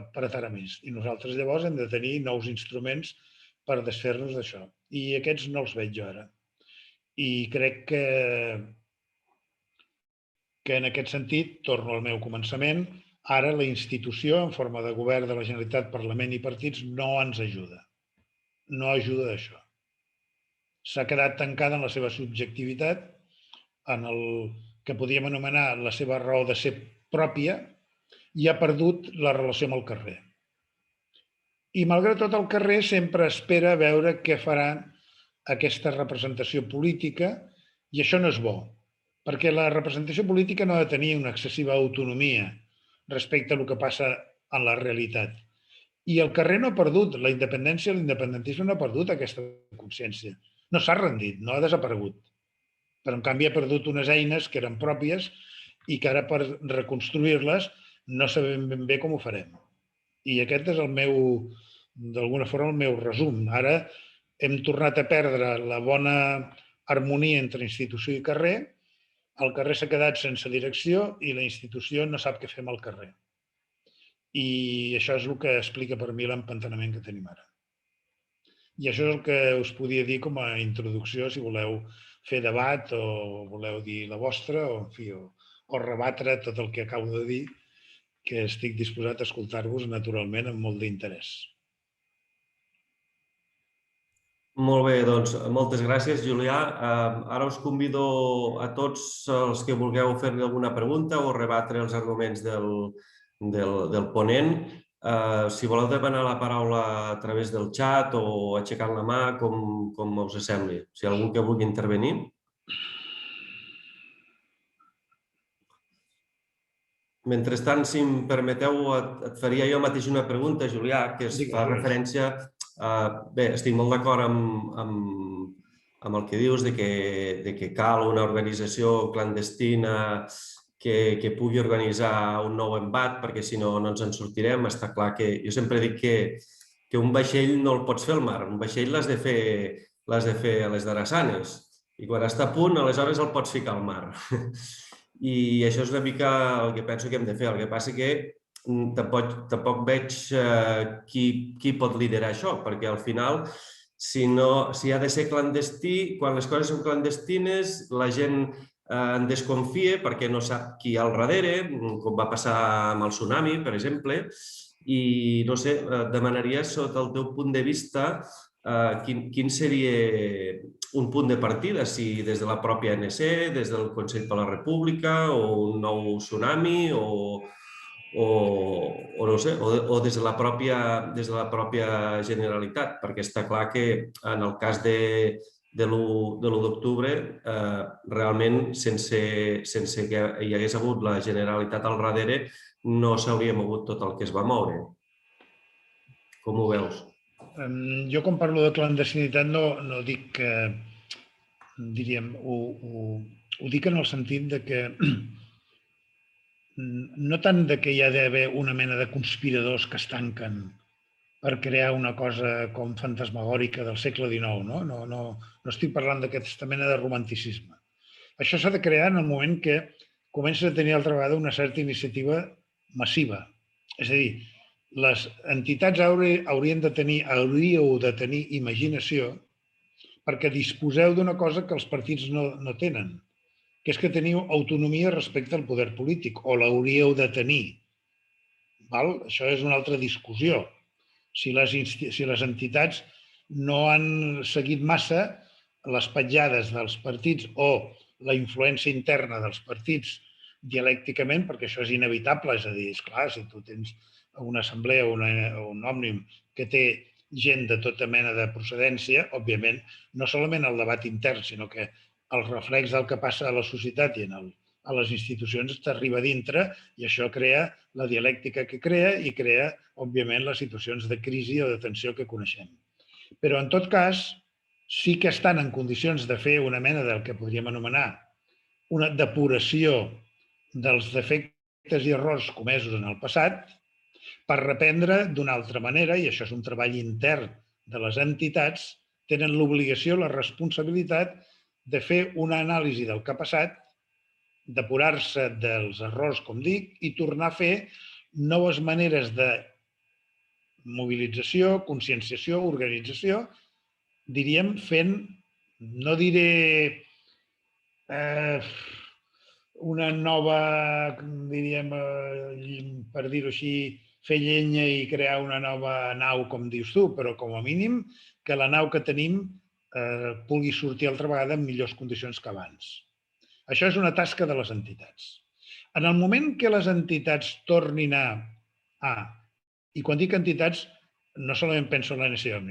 apretarà més. I nosaltres llavors hem de tenir nous instruments per desfer-nos d'això. I aquests no els veig jo ara. I crec que en aquest sentit, torno al meu començament, ara la institució, en forma de govern de la Generalitat, Parlament i partits, no ens ajuda. No ajuda d'això. S'ha quedat tancada en la seva subjectivitat, en el que podríem anomenar la seva raó de ser pròpia, i ha perdut la relació amb el carrer. I malgrat tot, el carrer sempre espera veure què farà aquesta representació política, i això no és bo, perquè la representació política no ha de tenir una excessiva autonomia respecte a el que passa en la realitat. I el carrer no ha perdut, la independència, l'independentisme no ha perdut aquesta consciència. No s'ha rendit, no ha desaparegut. Però, en canvi, ha perdut unes eines que eren pròpies i que ara, per reconstruir-les, no sabem ben bé com ho farem. I aquest és d'alguna forma, el meu resum. Ara hem tornat a perdre la bona harmonia entre institució i carrer. El carrer s'ha quedat sense direcció i la institució no sap què fer amb el carrer. I això és el que explica per mi l'empantanament que tenim ara. I això és el que us podia dir com a introducció, si voleu fer debat o voleu dir la vostra, o, en fi, o rebatre tot el que acabo de dir, que estic disposat a escoltar-vos naturalment amb molt d'interès. Molt bé, doncs moltes gràcies, Julià. Ara us convido a tots els que vulgueu fer-li alguna pregunta o rebatre els arguments del ponent. Si voleu demanar la paraula a través del xat o aixecant la mà, com us sembli. Si hi ha algú que vulgui intervenir. Mentrestant, si em permeteu, et faria jo mateix una pregunta, Julià, que fa referència... Bé, estic molt d'acord amb el que dius de que cal una organització clandestina que pugui organitzar un nou embat, perquè si no, no ens en sortirem. Està clar que jo sempre dic que un vaixell no el pots fer al mar, un vaixell l'has de fer a les darassanes i quan està a punt, aleshores el pots ficar al mar. I això és una mica el que penso que hem de fer. El que passa que tampoc veig qui pot liderar això, perquè al final, si ha de ser clandestí, quan les coses són clandestines, la gent en desconfia perquè no sap qui hi ha al darrere, com va passar amb el tsunami, per exemple, i no sé, demanaria, sota el teu punt de vista, quin seria un punt de partida, si des de la pròpia ANC, des del Consell per la República, o un nou tsunami, o no sé, o des de la pròpia Generalitat, perquè està clar que en el cas de l'1 d'octubre, realment, sense que hi hagués hagut la Generalitat al darrere, no s'hauria mogut tot el que es va moure. Com ho veus? Jo, quan parlo de clandestinitat, no dic que, diríem, ho dic en el sentit de que no tant de que hi ha d'haver una mena de conspiradors que es tanquen per crear una cosa com fantasmagòrica del segle XIX, no? No estic parlant d'aquesta mena de romanticisme. Això s'ha de crear en el moment que comença a tenir altra vegada una certa iniciativa massiva. És a dir, les entitats hauríeu de tenir imaginació perquè disposeu d'una cosa que els partits no tenen, que és que teniu autonomia respecte al poder polític, o l'hauríeu de tenir. Això és una altra discussió. Si les entitats no han seguit massa les petjades dels partits o la influència interna dels partits dialècticament, perquè això és inevitable, és a dir, esclar, si tu tens una assemblea o un òmnium que té gent de tota mena de procedència, òbviament, no solament el debat intern, sinó que el reflex del que passa a la societat i a les institucions t'arriba a dintre i això crea la dialèctica que crea i crea, òbviament, les situacions de crisi o de tensió que coneixem. Però, en tot cas, sí que estan en condicions de fer una mena del que podríem anomenar una depuració dels defectes i errors comesos en el passat per reprendre d'una altra manera, i això és un treball intern de les entitats, tenen l'obligació, la responsabilitat de fer una anàlisi del que ha passat, depurar-se dels errors, com dic, i tornar a fer noves maneres de mobilització, conscienciació, organització, diríem fent, no diré una nova, diríem, per dir-ho així, fer llenya i crear una nova nau, com dius tu, però com a mínim que la nau que tenim pugui sortir altra vegada en millors condicions que abans. Això és una tasca de les entitats. En el moment que les entitats tornin i quan dic entitats, no solament penso en l'NCOM,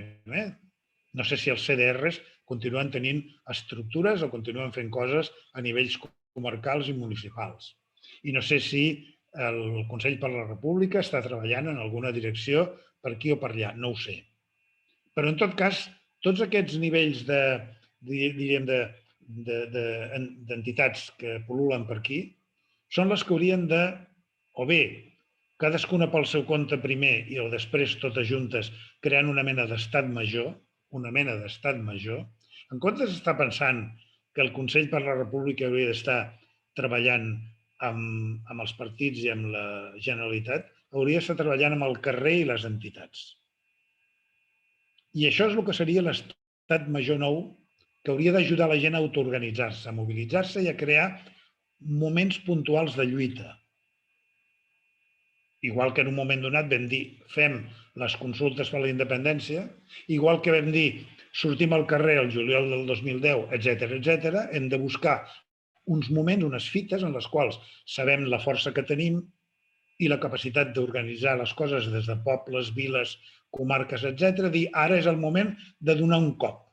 no sé si els CDRs continuen tenint estructures o continuen fent coses a nivells comarcals i municipals. I no sé si el Consell per la República està treballant en alguna direcció per aquí o per allà, no ho sé. Però, en tot cas, tots aquests nivells d'entitats que pol·lulen per aquí són les que haurien de, o bé, cadascuna pel seu compte primer i després totes juntes creant una mena d'estat major, en comptes d'estar pensant que el Consell per la República hauria d'estar treballant amb els partits i amb la Generalitat, hauria d'estar treballant amb el carrer i les entitats. I això és el que seria l'estat major nou, que hauria d'ajudar la gent a autoorganitzar-se, a mobilitzar-se i a crear moments puntuals de lluita. Igual que en un moment donat vam dir fem les consultes per la independència, igual que vam dir sortim al carrer el juliol del 2010, etc., hem de buscar uns moments, unes fites en les quals sabem la força que tenim i la capacitat d'organitzar les coses des de pobles, viles, comarques, etc., dir ara és el moment de donar un cop,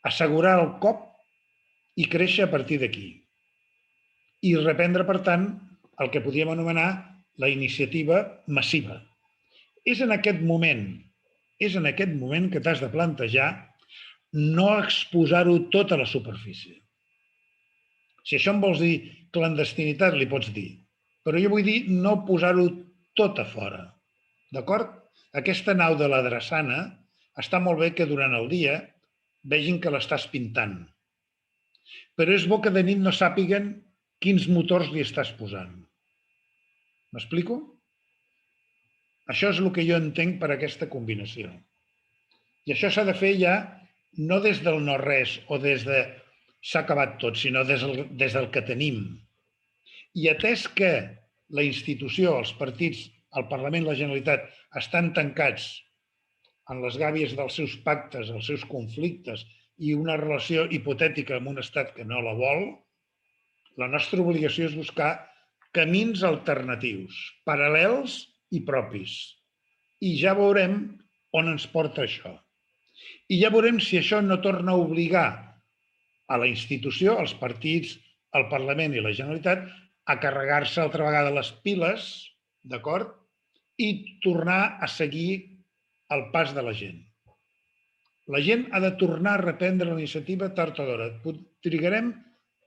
assegurar el cop i créixer a partir d'aquí. I reprendre, per tant, el que podríem anomenar la iniciativa massiva. És en aquest moment que t'has de plantejar no exposar-ho tot a la superfície. Si això em vols dir clandestinitat, li pots dir, però jo vull dir no posar-ho tot a fora. D'acord? Aquesta nau de la drassana està molt bé que durant el dia vegin que l'estàs pintant, però és bo que de nit no sàpiguen quins motors li estàs posant. M'explico? Això és el que jo entenc per aquesta combinació. I això s'ha de fer ja no des del no-res o des de s'ha acabat tot, sinó des del que tenim. I atès que la institució, els partits, el Parlament, la Generalitat, estan tancats en les gàbies dels seus pactes, els seus conflictes i una relació hipotètica amb un estat que no la vol, la nostra obligació és buscar camins alternatius, paral·lels i propis. I ja veurem on ens porta això. I ja veurem si això no torna a obligar a la institució, als partits, al Parlament i la Generalitat a carregar-se altra vegada les piles, d'acord? I tornar a seguir el pas de la gent. La gent ha de tornar a reprendre la iniciativa tard o d'hora. Trigarem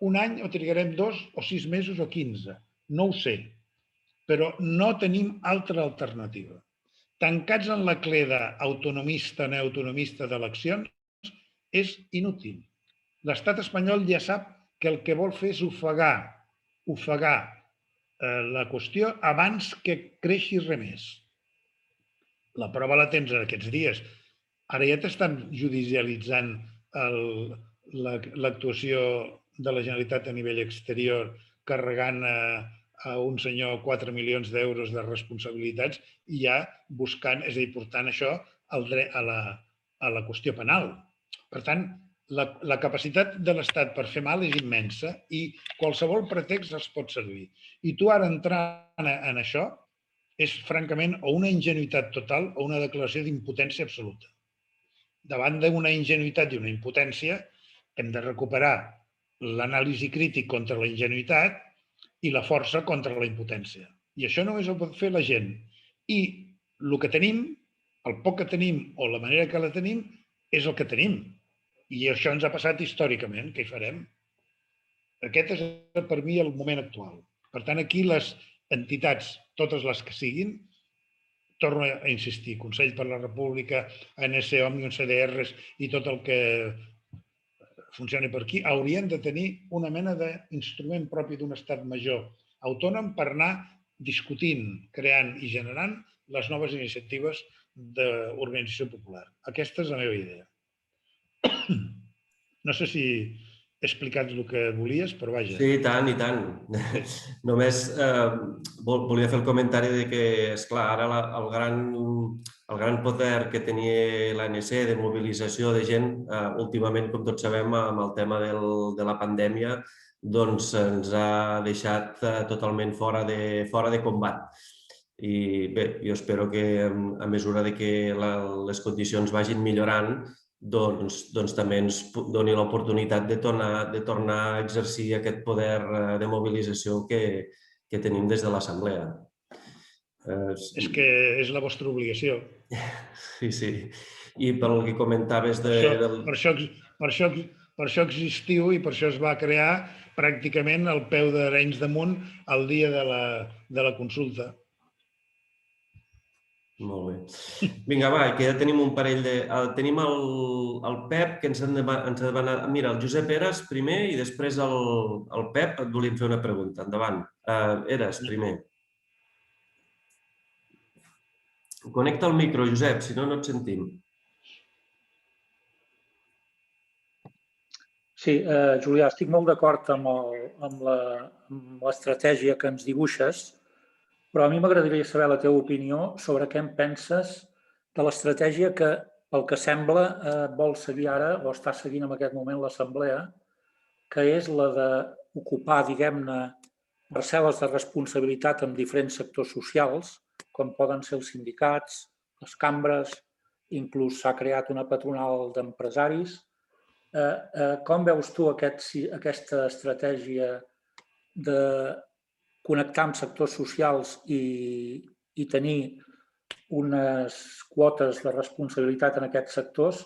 un any o trigarem 2 o 6 mesos o 15. No ho sé, però no tenim altra alternativa. Tancats en la cleda autonomista o neautonomista d'eleccions és inútil. L'estat espanyol ja sap que el que vol fer és ofegar la qüestió abans que creixi res més. La prova la tens en aquests dies. Ara ja t'estan judicialitzant l'actuació de la Generalitat a nivell exterior, carregant a un senyor 4 milions d'euros de responsabilitats i ja buscant, és a dir, portant això a la qüestió penal. Per tant, la capacitat de l'Estat per fer mal és immensa i qualsevol pretext els pot servir. I tu ara entrar en això és, francament, o una ingenuïtat total o una declaració d'impotència absoluta. Davant d'una ingenuïtat i una impotència hem de recuperar l'anàlisi crític contra la ingenuïtat i la força contra la impotència. I això només ho pot fer la gent. I el que tenim, el poc que tenim o la manera que la tenim, és el que tenim. I això ens ha passat històricament. Què hi farem? Aquest és per mi el moment actual. Per tant, aquí les entitats, totes les que siguin, torno a insistir, Consell per la República, ANC, Òmnium, CDRs i tot el que funcioni per aquí, haurien de tenir una mena d'instrument propi d'un estat major autònom per anar discutint, creant i generant les noves iniciatives d'organització popular. Aquesta és la meva idea. No sé si he explicat el que volies, però vaja. Sí, i tant, i tant. Només volia fer el comentari de que, esclar, ara el gran poder que tenia l'ANC de mobilització de gent, últimament, com tots sabem, amb el tema de la pandèmia, doncs ens ha deixat totalment fora de combat. I bé, jo espero que a mesura que les condicions vagin millorant, doncs també ens doni l'oportunitat de tornar a exercir aquest poder de mobilització que tenim des de l'Assemblea. És que és la vostra obligació. Sí, sí. I pel que comentaves Per això existiu i per això es va crear pràcticament al peu d'Arenys de Munt el dia de la consulta. Molt bé. Vinga, va, que ja tenim un parell de... Tenim el Pep, que ens ha demanat... Mira, el Josep Eres primer i després el Pep et volíem fer una pregunta. Endavant. Eres, primer. Connecta el micro, Josep, si no, no et sentim. Sí, Julià, estic molt d'acord amb l'estratègia que ens dibuixes, però a mi m'agradaria saber la teva opinió sobre què en penses de l'estratègia que, pel que sembla, vol seguir ara o està seguint en aquest moment l'Assemblea, que és la d'ocupar, diguem-ne, parcel·les de responsabilitat en diferents sectors socials, com poden ser els sindicats, les cambres, inclús s'ha creat una patronal d'empresaris. Com veus tu aquesta estratègia de connectar amb sectors socials i tenir unes quotes de responsabilitat en aquests sectors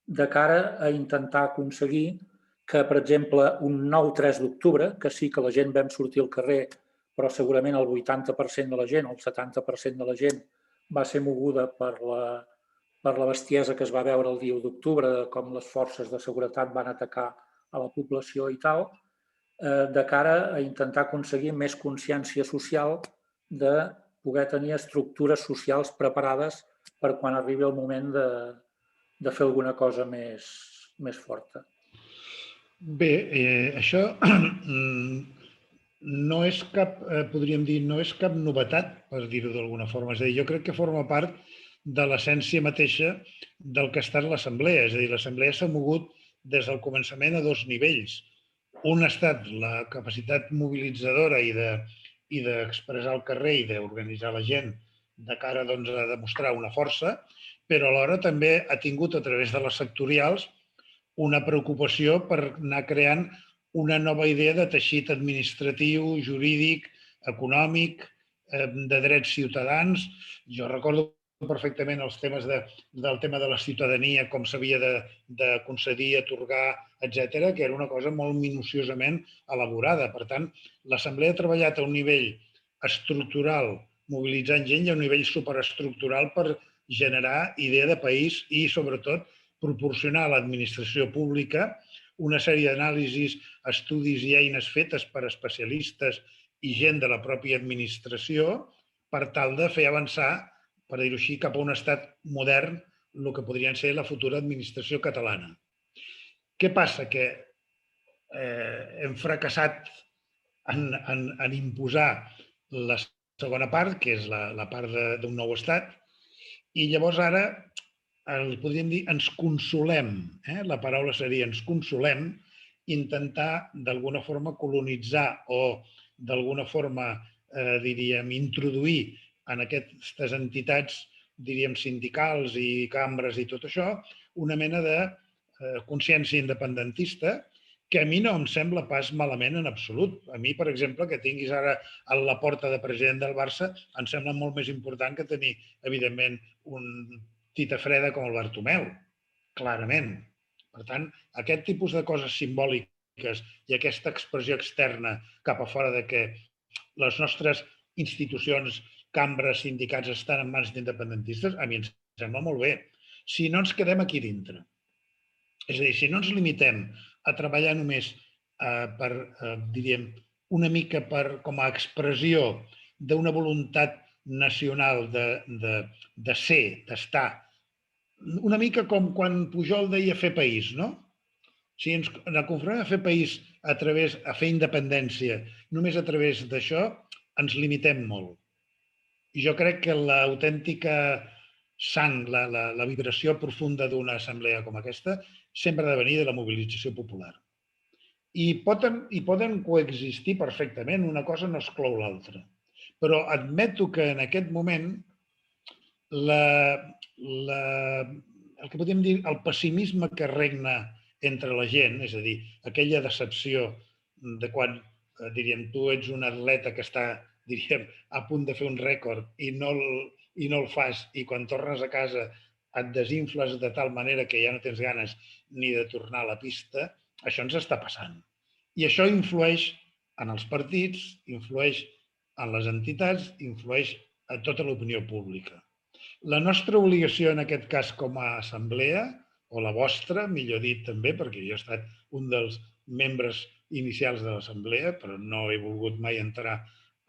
de cara a intentar aconseguir que, per exemple, un nou 3 d'octubre, que sí que la gent vam sortir al carrer, però segurament el 80% de la gent, el 70% de la gent va ser moguda per la bestiesa que es va veure el dia 1 d'octubre, com les forces de seguretat van atacar a la població i tal, de cara a intentar aconseguir més consciència social de poder tenir estructures socials preparades per quan arribi el moment de fer alguna cosa més forta. Bé, això no és cap, podríem dir, no és cap novetat, per dir-ho d'alguna forma. És a dir, jo crec que forma part de l'essència mateixa del que ha estat l'Assemblea. És a dir, l'Assemblea s'ha mogut des del començament a 2 nivells. Un ha estat la capacitat mobilitzadora i d'expressar al carrer i d'organitzar la gent de cara a demostrar una força, però alhora també ha tingut a través de les sectorials una preocupació per anar creant una nova idea de teixit administratiu, jurídic, econòmic, de drets ciutadans. Jo recordo perfectament els temes del tema de la ciutadania, com s'havia de concedir, atorgar, etc., que era una cosa molt minuciosament elaborada. Per tant, l'Assemblea ha treballat a un nivell estructural, mobilitzant gent, i a un nivell superestructural per generar idea de país i, sobretot, proporcionar a l'administració pública una sèrie d'anàlisis, estudis i eines fetes per especialistes i gent de la pròpia administració per tal de fer avançar, per dir-ho així, cap a un estat modern, el que podrien ser la futura administració catalana. Què passa? Que hem fracassat en imposar la segona part, que és la part d'un nou estat, i llavors ara, podríem dir, ens consolem, la paraula seria ens consolem, intentar d'alguna forma colonitzar o d'alguna forma, diríem, introduir en aquestes entitats, diríem, sindicals i cambres i tot això, una mena de consciència independentista que a mi no em sembla pas malament en absolut. A mi, per exemple, que tinguis ara a la porta de president del Barça, em sembla molt més important que tenir, evidentment, un tita freda com el Bartomeu, clarament. Per tant, aquest tipus de coses simbòliques i aquesta expressió externa cap a fora de que les nostres institucions cambres, sindicats estan en mans d'independentistes, a mi em sembla molt bé. Si no ens quedem aquí dintre. És a dir, si no ens limitem a treballar només diríem, una mica com a expressió d'una voluntat nacional de ser, d'estar, una mica com quan Pujol deia fer país, no? Si ens conformem a fer país a fer independència, només a través d'això, ens limitem molt. I jo crec que l'autèntica sang, la vibració profunda d'una assemblea com aquesta, sempre ha de venir de la mobilització popular. I poden coexistir perfectament, una cosa no exclou l'altra. Però admeto que en aquest moment el que podríem dir, el pessimisme que regna entre la gent, és a dir, aquella decepció de quan, diríem, tu ets un atleta que està, diríem, a punt de fer un rècord i no el fas, i quan tornes a casa et desinfles de tal manera que ja no tens ganes ni de tornar a la pista, això ens està passant. I això influeix en els partits, influeix en les entitats, influeix a tota l'opinió pública. La nostra obligació en aquest cas com a assemblea, o la vostra, millor dit també, perquè jo he estat un dels membres inicials de l'assemblea, però no he volgut mai entrar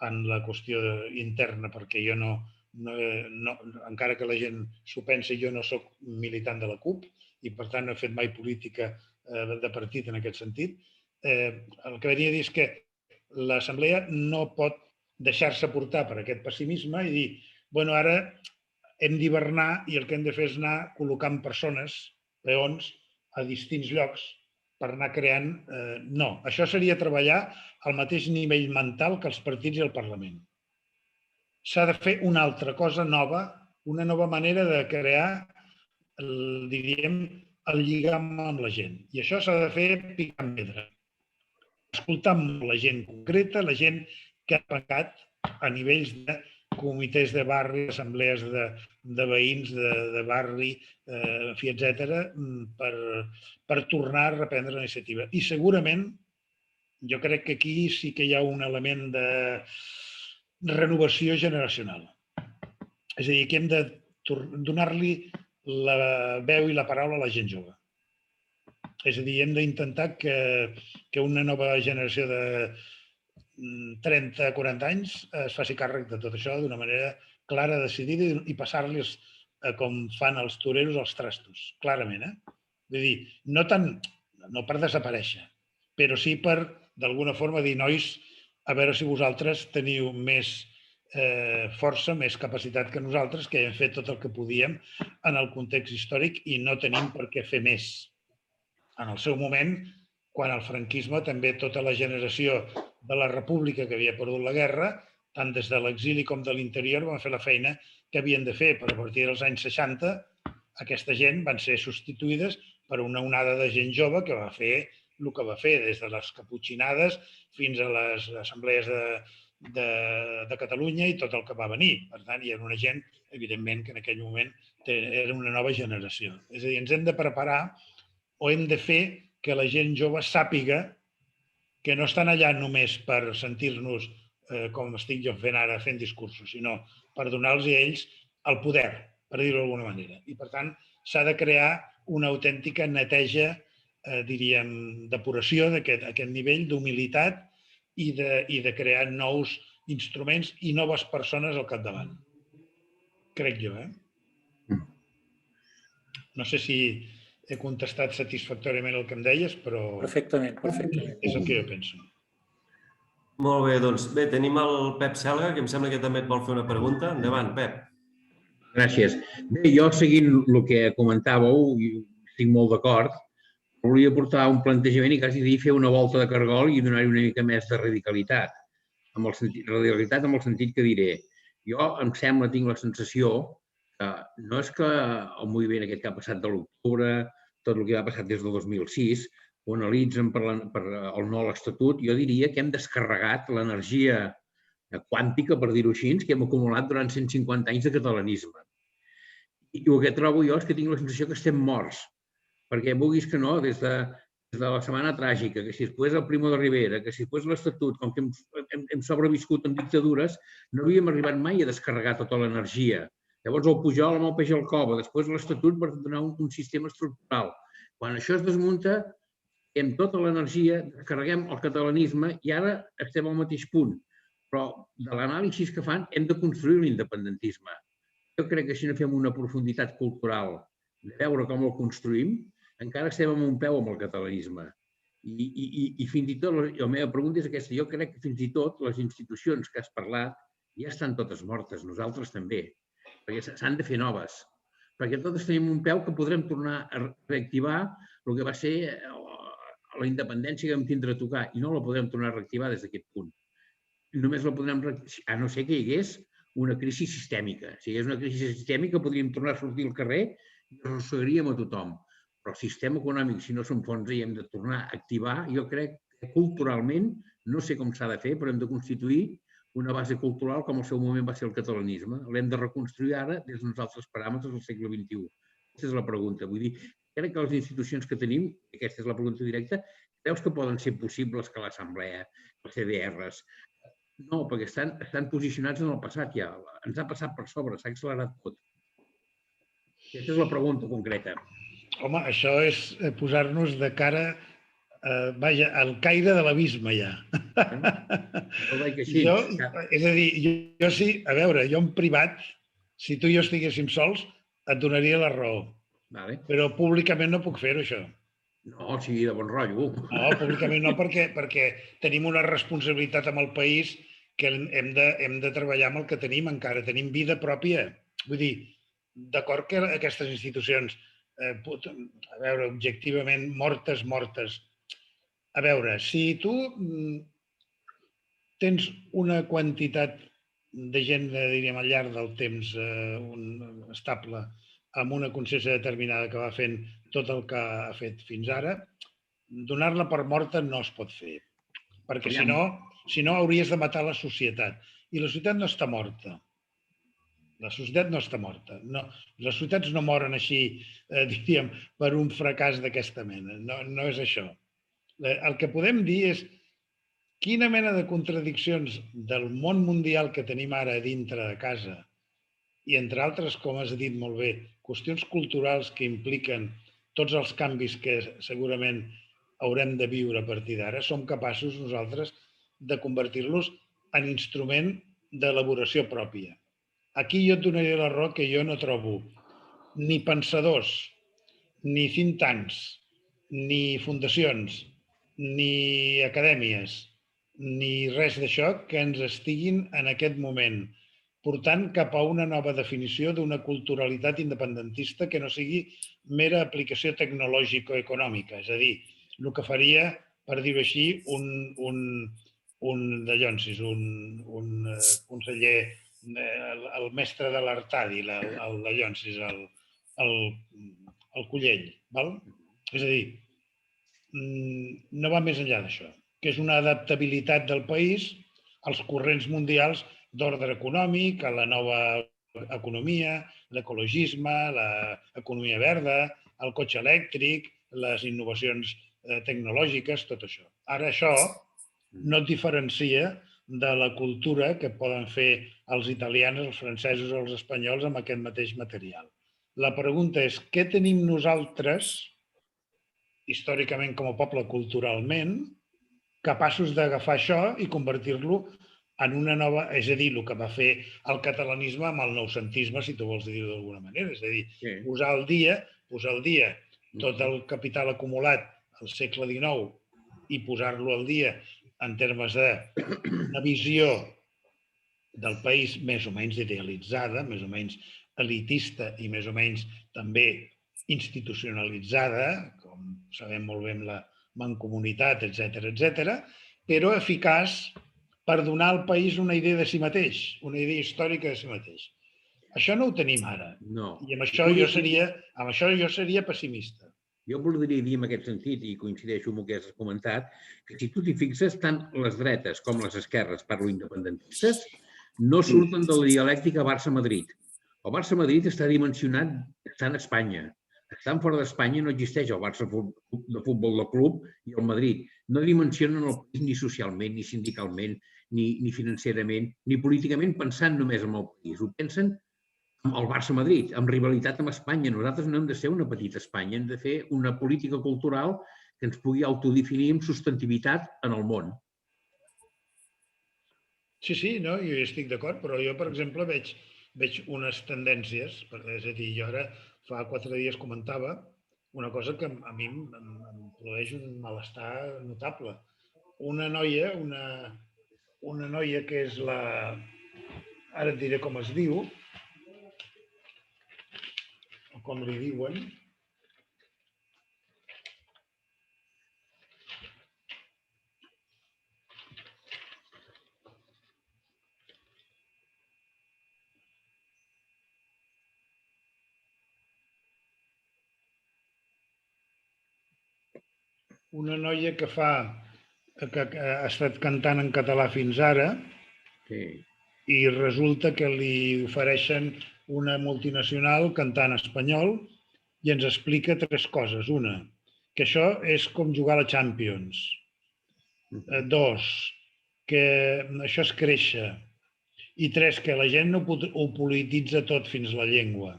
en la qüestió interna perquè jo no, encara que la gent s'ho pensi, jo no soc militant de la CUP i per tant no he fet mai política de partit en aquest sentit. El que venia a dir és que l'assemblea no pot deixar-se portar per aquest pessimisme i dir, bueno, ara hem d'hivernar i el que hem de fer és anar col·locant persones, peons, a distints llocs per anar creant... No, això seria treballar al mateix nivell mental que els partits i el Parlament. S'ha de fer una altra cosa nova, una nova manera de crear, diríem, el lligam amb la gent. I això s'ha de fer picant pedra. Escoltant la gent concreta, la gent que ha pagat a nivells de comitès de barri, assemblees de veïns de barri, etc., per tornar a reprendre la iniciativa. I segurament, jo crec que aquí sí que hi ha un element de renovació generacional. És a dir, que hem de donar-li la veu i la paraula a la gent jove. És a dir, hem d'intentar que una nova generació de 30-40 anys es faci càrrec de tot això d'una manera clara, decidida i passar-los, com fan els toreros, als trastos, clarament. Vull dir, no per desaparèixer, però sí per, d'alguna forma, dir, nois, a veure si vosaltres teniu més força, més capacitat que nosaltres, que hem fet tot el que podíem en el context històric i no tenim per què fer més. En el seu moment, quan el franquisme, també tota la generació de la república que havia perdut la guerra, tant des de l'exili com de l'interior, van fer la feina que havien de fer. Però a partir dels anys 60, aquesta gent van ser substituïdes per una onada de gent jove que va fer el que va fer, des de les caputxinades fins a les assemblees de Catalunya i tot el que va venir. Per tant, hi era una gent, evidentment, que en aquell moment era una nova generació. És a dir, ens hem de preparar o hem de fer que la gent jove sàpiga que no estan allà només per sentir-nos, com estic jo fent ara, fent discursos, sinó per donar-los a ells el poder, per dir-ho d'alguna manera. I, per tant, s'ha de crear una autèntica neteja, diríem, depuració d'aquest nivell d'humilitat i de crear nous instruments i noves persones al capdavant. Crec jo, No sé si he contestat satisfactòriament el que em deies, però... Perfectament, perfectament. És el que jo penso. Molt bé, doncs bé, tenim el Pep Selga, que em sembla que també et vol fer una pregunta. Endavant, Pep. Gràcies. Bé, jo seguint el que comentàveu, i estic molt d'acord, volia portar un plantejament i quasi dir fer una volta de cargol i donar-hi una mica més de radicalitat. Radicalitat en el sentit que diré. Jo, em sembla, tinc la sensació que no és que el moviment aquest que ha passat de l'octubre, tot el que ha passat des del 2006, ho analitzen per el no a l'Estatut, jo diria que hem descarregat l'energia quàntica, per dir-ho així, que hem acumulat durant 150 anys de catalanisme. I el que trobo jo és que tinc la sensació que estem morts, perquè vulguis que no, des des de la Setmana Tràgica, que si després el Primo de Rivera, que si després l'Estatut, com que hem sobreviscut en dictadures, no havíem arribat mai a descarregar tota l'energia. Llavors el Pujol amb el Pejalcova, després l'Estatut per donar un sistema estructural. Quan això es desmunta, amb tota l'energia, descarreguem el catalanisme i ara estem al mateix punt. Però de l'anàlisi que fan hem de construir l'independentisme. Jo crec que si no fem una profunditat cultural de veure com el construïm, encara estem amb un peu amb el catalanisme. I fins i tot, la meva pregunta és aquesta, jo crec que fins i tot les institucions que has parlat ja estan totes mortes, nosaltres també, perquè s'han de fer noves. Perquè totes tenim un peu que podrem tornar a reactivar el que va ser la independència que vam tindre a tocar i no la podrem tornar a reactivar des d'aquest punt. Només la podrem reactivar, a no ser que hi hagués una crisi sistèmica. Si hi hagués una crisi sistèmica podríem tornar a sortir al carrer i arrossegaríem a tothom. Però el sistema econòmic, si no s'enfonsa i hem de tornar a activar, jo crec que culturalment, no sé com s'ha de fer, però hem de constituir una base cultural com al seu moment va ser el catalanisme. L'hem de reconstruir ara des dels altres paràmetres del segle XXI. Aquesta és la pregunta. Vull dir, crec que les institucions que tenim, aquesta és la pregunta directa, creus que poden ser possibles que l'Assemblea, els CDRs... No, perquè estan posicionats en el passat ja. Ens ha passat per sobre, s'ha accelerat tot. Aquesta és la pregunta concreta. Home, això és posar-nos de cara, vaja, al caire de l'abisme ja. És a dir, jo sí, a veure, jo en privat, si tu i jo estiguéssim sols, et donaria la raó. Però públicament no puc fer-ho, això. No, sigui de bon rotllo. No, públicament no, perquè tenim una responsabilitat amb el país que hem de treballar amb el que tenim encara. Tenim vida pròpia. Vull dir, d'acord que aquestes institucions, a veure, objectivament, mortes. A veure, si tu tens una quantitat de gent, diríem, al llarg del temps estable, amb una consciència determinada que va fent tot el que ha fet fins ara, donar-la per morta no es pot fer. Perquè si no hauries de matar la societat. I la societat no està morta. La societat no està morta. Les societats no moren així, diríem, per un fracàs d'aquesta mena. No és això. El que podem dir és quina mena de contradiccions del món mundial que tenim ara dintre de casa i, entre altres, com has dit molt bé, qüestions culturals que impliquen tots els canvis que segurament haurem de viure a partir d'ara, som capaços nosaltres de convertir-los en instrument d'elaboració pròpia. Aquí jo et donaré la raó que jo no trobo ni pensadors, ni think tanks, ni fundacions, ni acadèmies, ni res d'això que ens estiguin en aquest moment portant cap a una nova definició d'una culturalitat independentista que no sigui mera aplicació tecnològica o econòmica. És a dir, el que faria, per dir-ho així, un conseller, el mestre de l'Artadi, el de Llonsis, el Collell. És a dir, no va més enllà d'això, que és una adaptabilitat del país als corrents mundials d'ordre econòmic, a la nova economia, l'ecologisme, l'economia verda, el cotxe elèctric, les innovacions tecnològiques, tot això. Ara això no et diferencia de la cultura que poden fer els italians, els francesos o els espanyols amb aquest mateix material. La pregunta és, què tenim nosaltres, històricament com a poble, culturalment, capaços d'agafar això i convertir-lo en una nova, és a dir, el que va fer el catalanisme amb el noucentisme, si tu vols dir-ho d'alguna manera. És a dir, posar al dia tot el capital acumulat al segle XIX i posar-lo al dia en termes d'una visió del país més o menys idealitzada, més o menys elitista i més o menys també institucionalitzada, com sabem molt bé amb la mancomunitat, etcètera, però eficaç per donar al país una idea de si mateix, una idea històrica de si mateix. Això no ho tenim ara. I amb això jo seria pessimista. Jo voldria dir en aquest sentit, i coincideixo amb el que has comentat, que si tu t'hi fixes, tant les dretes com les esquerres, parlo independentistes, no surten de la dialèctica Barça-Madrid. El Barça-Madrid està dimensionat estant a Espanya. Estan fora d'Espanya no existeix el Barça de futbol de club i el Madrid. No dimensionen el país ni socialment, ni sindicalment, ni financerament, ni políticament pensant només en el país. Ho pensen amb el Barça-Madrid, amb rivalitat amb Espanya. Nosaltres no hem de ser una petita Espanya, hem de fer una política cultural que ens pugui autodefinir amb sustentabilitat en el món. Sí, no, jo hi estic d'acord, però jo, per exemple, veig unes tendències, és a dir, jo ara fa 4 dies comentava una cosa que a mi em produeix un malestar notable. Una noia que és la... Ara et diré com es diu, o com li diuen. Una noia que ha estat cantant en català fins ara i resulta que li ofereixen una multinacional cantant en espanyol i ens explica 3 coses. Una, que això és com jugar a la Champions. 2, que això és créixer. I 3, que la gent no ho polititza tot fins la llengua.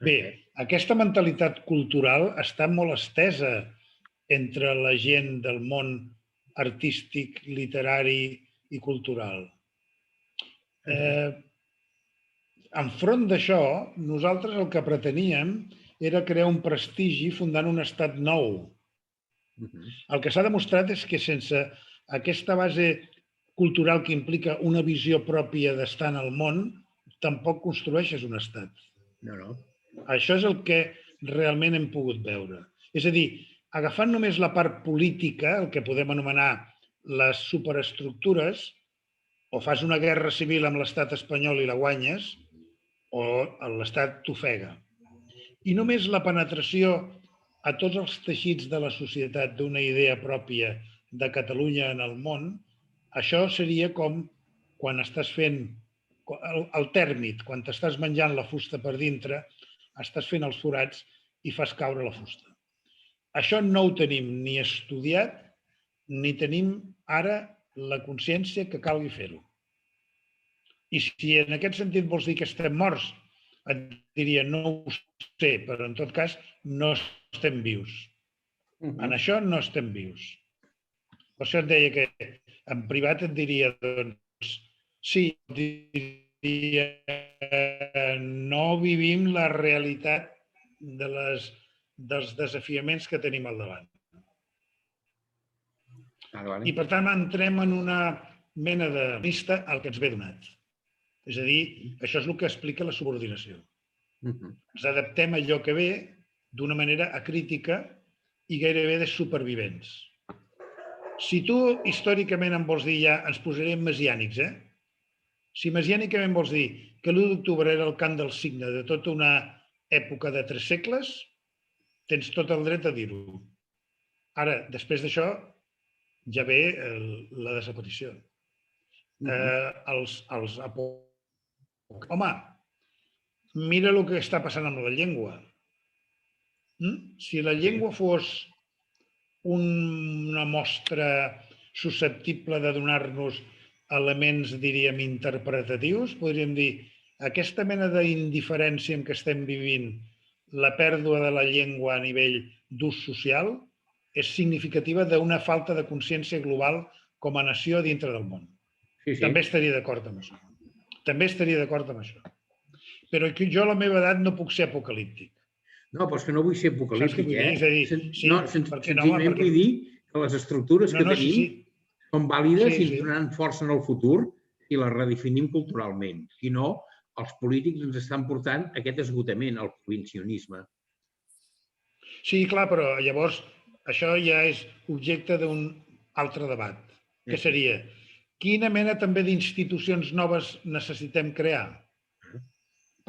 Bé, aquesta mentalitat cultural està molt estesa entre la gent del món artístic, literari i cultural. Enfront d'això, nosaltres el que preteníem era crear un prestigi fundant un estat nou. El que s'ha demostrat és que sense aquesta base cultural que implica una visió pròpia d'estar en el món, tampoc construeixes un estat. No. Això és el que realment hem pogut veure. És a dir, agafant només la part política, el que podem anomenar les superestructures, o fas una guerra civil amb l'estat espanyol i la guanyes, o l'estat t'ofega. I només la penetració a tots els teixits de la societat d'una idea pròpia de Catalunya en el món, això seria com quan estàs fent el tèrmit, quan t'estàs menjant la fusta per dintre, estàs fent els forats i fas caure la fusta. Això no ho tenim ni estudiat, ni tenim ara la consciència que calgui fer-ho. I si en aquest sentit vols dir que estem morts, et diria no ho sé, però en tot cas no estem vius. En això no estem vius. Per això et deia que en privat et diria, doncs, sí, diria, no vivim la realitat dels desafiaments que tenim al davant. I per tant entrem en una mena de vista al que ens ve donat. És a dir, això és el que explica la subordinació. Ens adaptem a allò que ve d'una manera acrítica i gairebé de supervivents. Si tu històricament em vols dir ja, ens posarem messiànics, si messiànicament vols dir que l'1 d'octubre era el cant del cigne de tota una època de 3 segles, tens tot el dret a dir-ho. Ara, després d'això, ja ve la desaparició. Home, mira el que està passant amb la llengua. Si la llengua fos una mostra susceptible de donar-nos elements, diríem, interpretatius, podríem dir, aquesta mena d'indiferència en què estem vivint, la pèrdua de la llengua a nivell d'ús social, és significativa d'una falta de consciència global com a nació dintre del món. També estaria d'acord amb això. Però jo a la meva edat no puc ser apocalíptic. No, però és que no vull ser apocalíptic, Senzillament vull dir que les estructures que tenim són vàlides i ens donaran força en el futur i les redefinim culturalment. Si no, els polítics ens estan portant aquest esgotament, el provincianisme. Sí, clar, però llavors això ja és objecte d'un altre debat, que seria quina mena també d'institucions noves necessitem crear?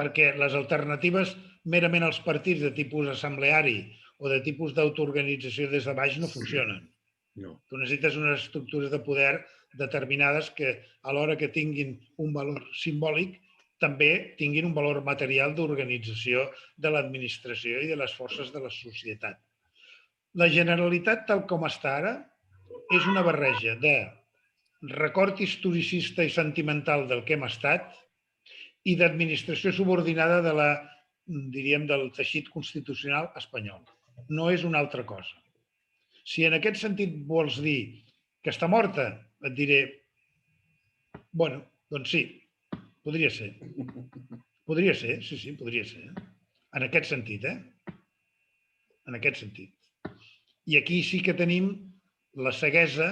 Perquè les alternatives merament als partits de tipus assembleari o de tipus d'autoorganització des de baix no funcionen. Tu necessites unes estructures de poder determinades que alhora que tinguin un valor simbòlic també tinguin un valor material d'organització de l'administració i de les forces de la societat. La Generalitat, tal com està ara, és una barreja de record historicista i sentimental del que hem estat i d'administració subordinada de diríem, del teixit constitucional espanyol. No és una altra cosa. Si en aquest sentit vols dir que està morta, et diré, bueno, doncs sí, podria ser. Podria ser, sí, podria ser. En aquest sentit, En aquest sentit. I aquí sí que tenim la ceguesa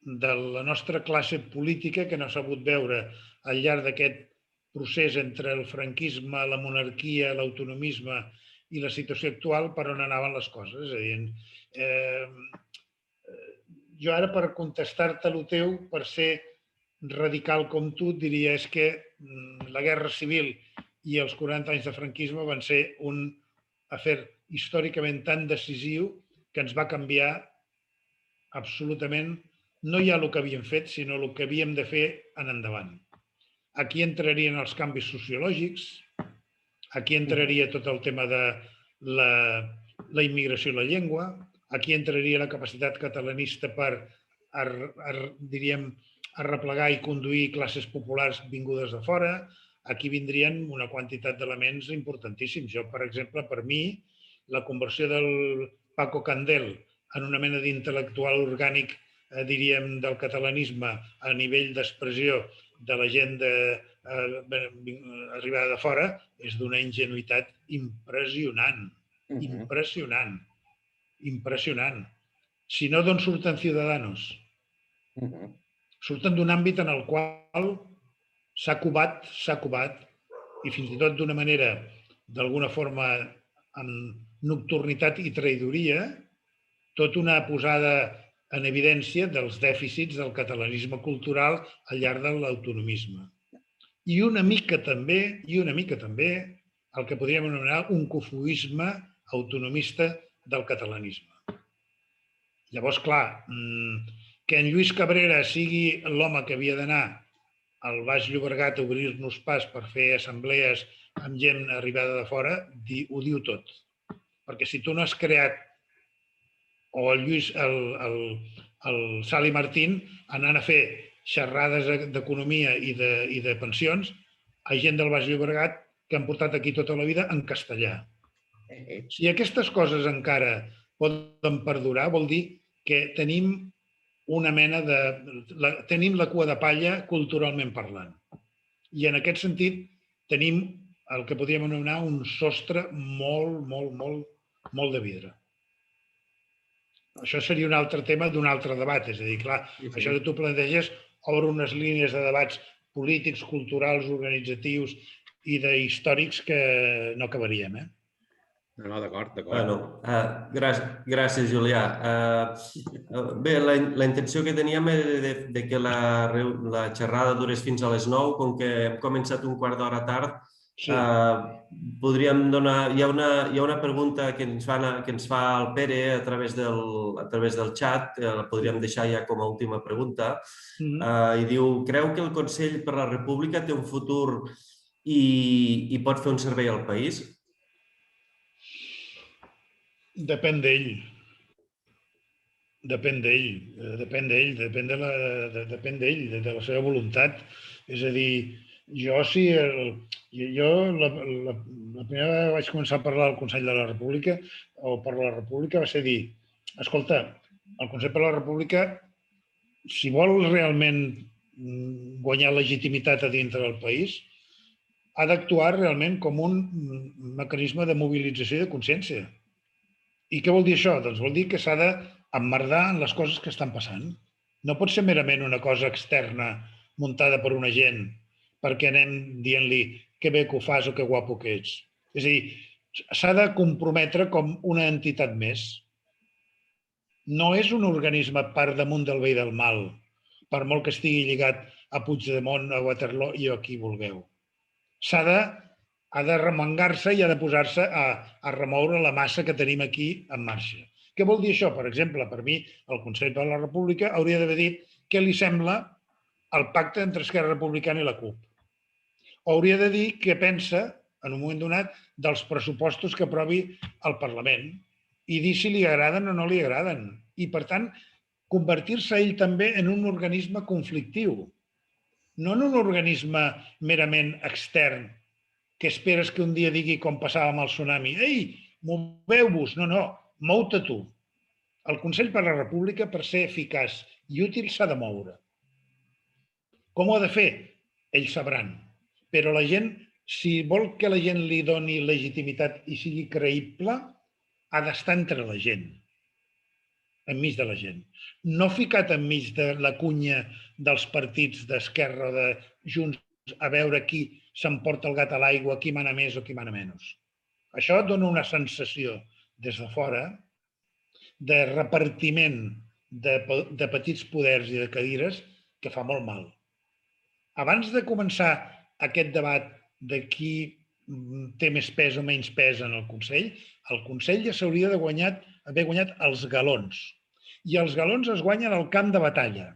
de la nostra classe política que no ha sabut veure al llarg d'aquest procés entre el franquisme, la monarquia, l'autonomisme i la situació actual per on anaven les coses. És a dir, jo ara per contestar-te el teu, per ser radical com tu, et diria és que la Guerra Civil i els 40 anys de franquisme van ser un afer històricament tan decisiu que ens va canviar absolutament no ja el que havíem fet, sinó el que havíem de fer en endavant. Aquí entrarien els canvis sociològics, aquí entraria tot el tema de la immigració i la llengua, aquí entraria la capacitat catalanista per, diríem, arreplegar i conduir classes populars vingudes de fora, aquí vindrien una quantitat d'elements importantíssims. Jo, per exemple, per mi, la conversió del Paco Candel en una mena d'intel·lectual orgànic, diríem, del catalanisme a nivell d'expressió de la gent arribada de fora és d'una ingenuïtat impressionant. Impressionant. Impressionant. Si no, d'on surten Ciudadanos? Surten d'un àmbit en el qual s'ha covat, i fins i tot d'una manera, d'alguna forma, amb nocturnitat i traïdoria, tot una posada en evidència dels dèficits del catalanisme cultural al llarg de l'autonomisme. I una mica també, el que podríem anomenar un cofoisme autonomista del catalanisme. Llavors, clar, que en Lluís Cabrera sigui l'home que havia d'anar al Baix Llobregat a obrir-nos pas per fer assemblees amb gent arribada de fora, ho diu tot. Perquè si tu no has creat, o el Sali Martín, anant a fer xerrades d'economia i de pensions a gent del Baix Llobregat que han portat aquí tota la vida en castellà. Si aquestes coses encara poden perdurar, vol dir que tenim una mena de... tenim la cua de palla culturalment parlant. I en aquest sentit tenim el que podríem anomenar un sostre molt de vidre. Això seria un altre tema d'un altre debat. És a dir, clar, això que tu planteges obre unes línies de debats polítics, culturals, organitzatius i històrics que no acabaríem. No, d'acord. Gràcies, Julià. Bé, la intenció que teníem era de que la xerrada durés fins a les 9, com que hem començat un quart d'hora tard, podríem donar... Hi ha una pregunta que ens fa el Pere a través del xat, la podríem deixar ja com a última pregunta, i diu: creu que el Consell per la República té un futur i pot fer un servei al país? Depèn d'ell. Depèn d'ell, de la seva voluntat. És a dir, jo la primera vegada que vaig començar a parlar al Consell de la República o per la República va ser dir: escolta, el Consell per la República, si vol realment guanyar legitimitat a dintre del país, ha d'actuar realment com un mecanisme de mobilització i de consciència. I què vol dir això? Doncs vol dir que s'ha d'emmerdar en les coses que estan passant. No pot ser merament una cosa externa muntada per una gent perquè anem dient-li que bé que ho fas o que guapo que ets. És a dir, s'ha de comprometre com una entitat més. No és un organisme per damunt del bé i del mal, per molt que estigui lligat a Puigdemont, a Waterloo i a qui vulgueu. Ha de remengar-se i ha de posar-se a remoure la massa que tenim aquí en marxa. Què vol dir això? Per exemple, per mi, el Consell per la República hauria d'haver dit què li sembla el pacte entre Esquerra Republicana i la CUP. o hauria de dir què pensa, en un moment donat, dels pressupostos que aprovi el Parlament i dir si li agraden o no li agraden. I, per tant, convertir-se ell també en un organisme conflictiu, no en un organisme merament extern que esperes que un dia digui com passava amb el tsunami. Ei, moveu-vos! No, mou-te tu. El Consell per la República, per ser eficaç i útil, s'ha de moure. Com ho ha de fer? Ells sabran. Però la gent, si vol que la gent li doni legitimitat i sigui creïble, ha d'estar entre la gent, enmig de la gent. No ficat enmig de la cunya dels partits d'Esquerra o de Junts a veure qui s'emporta el gat a l'aigua, qui mana més o qui mana menys. Això dona una sensació des de fora de repartiment de petits poders i de cadires que fa molt mal. Abans de començar aquest debat de qui té més pes o menys pes en el Consell ja s'hauria d'haver guanyat els galons. I els galons es guanyen al camp de batalla.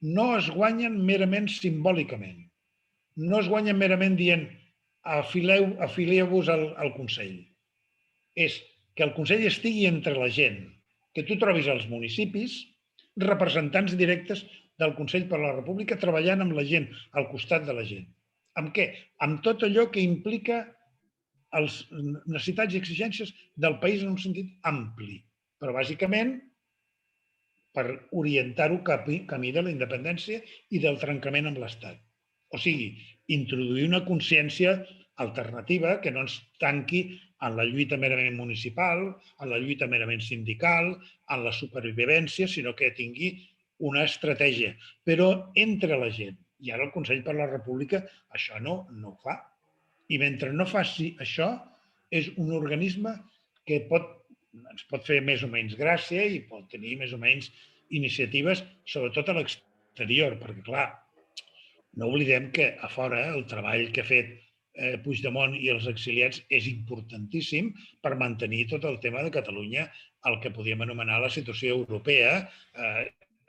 No es guanyen merament simbòlicament. No es guanyen merament dient afilieu-vos al Consell. És que el Consell estigui entre la gent, que tu trobis als municipis representants directes del Consell per la República treballant amb la gent, al costat de la gent. Amb què? Amb tot allò que implica les necessitats i exigències del país en un sentit ampli, però bàsicament per orientar-ho camí de la independència i del trencament amb l'Estat. O sigui, introduir una consciència alternativa que no ens tanqui en la lluita merament municipal, en la lluita merament sindical, en la supervivència, sinó que tingui una estratègia, però entre la gent. I ara el Consell per la República això no ho fa. I mentre no faci això, és un organisme que ens pot fer més o menys gràcia i pot tenir més o menys iniciatives, sobretot a l'exterior, perquè, clar, no oblidem que a fora el treball que ha fet Puigdemont i els exiliats és importantíssim per mantenir tot el tema de Catalunya, el que podíem anomenar la situació europea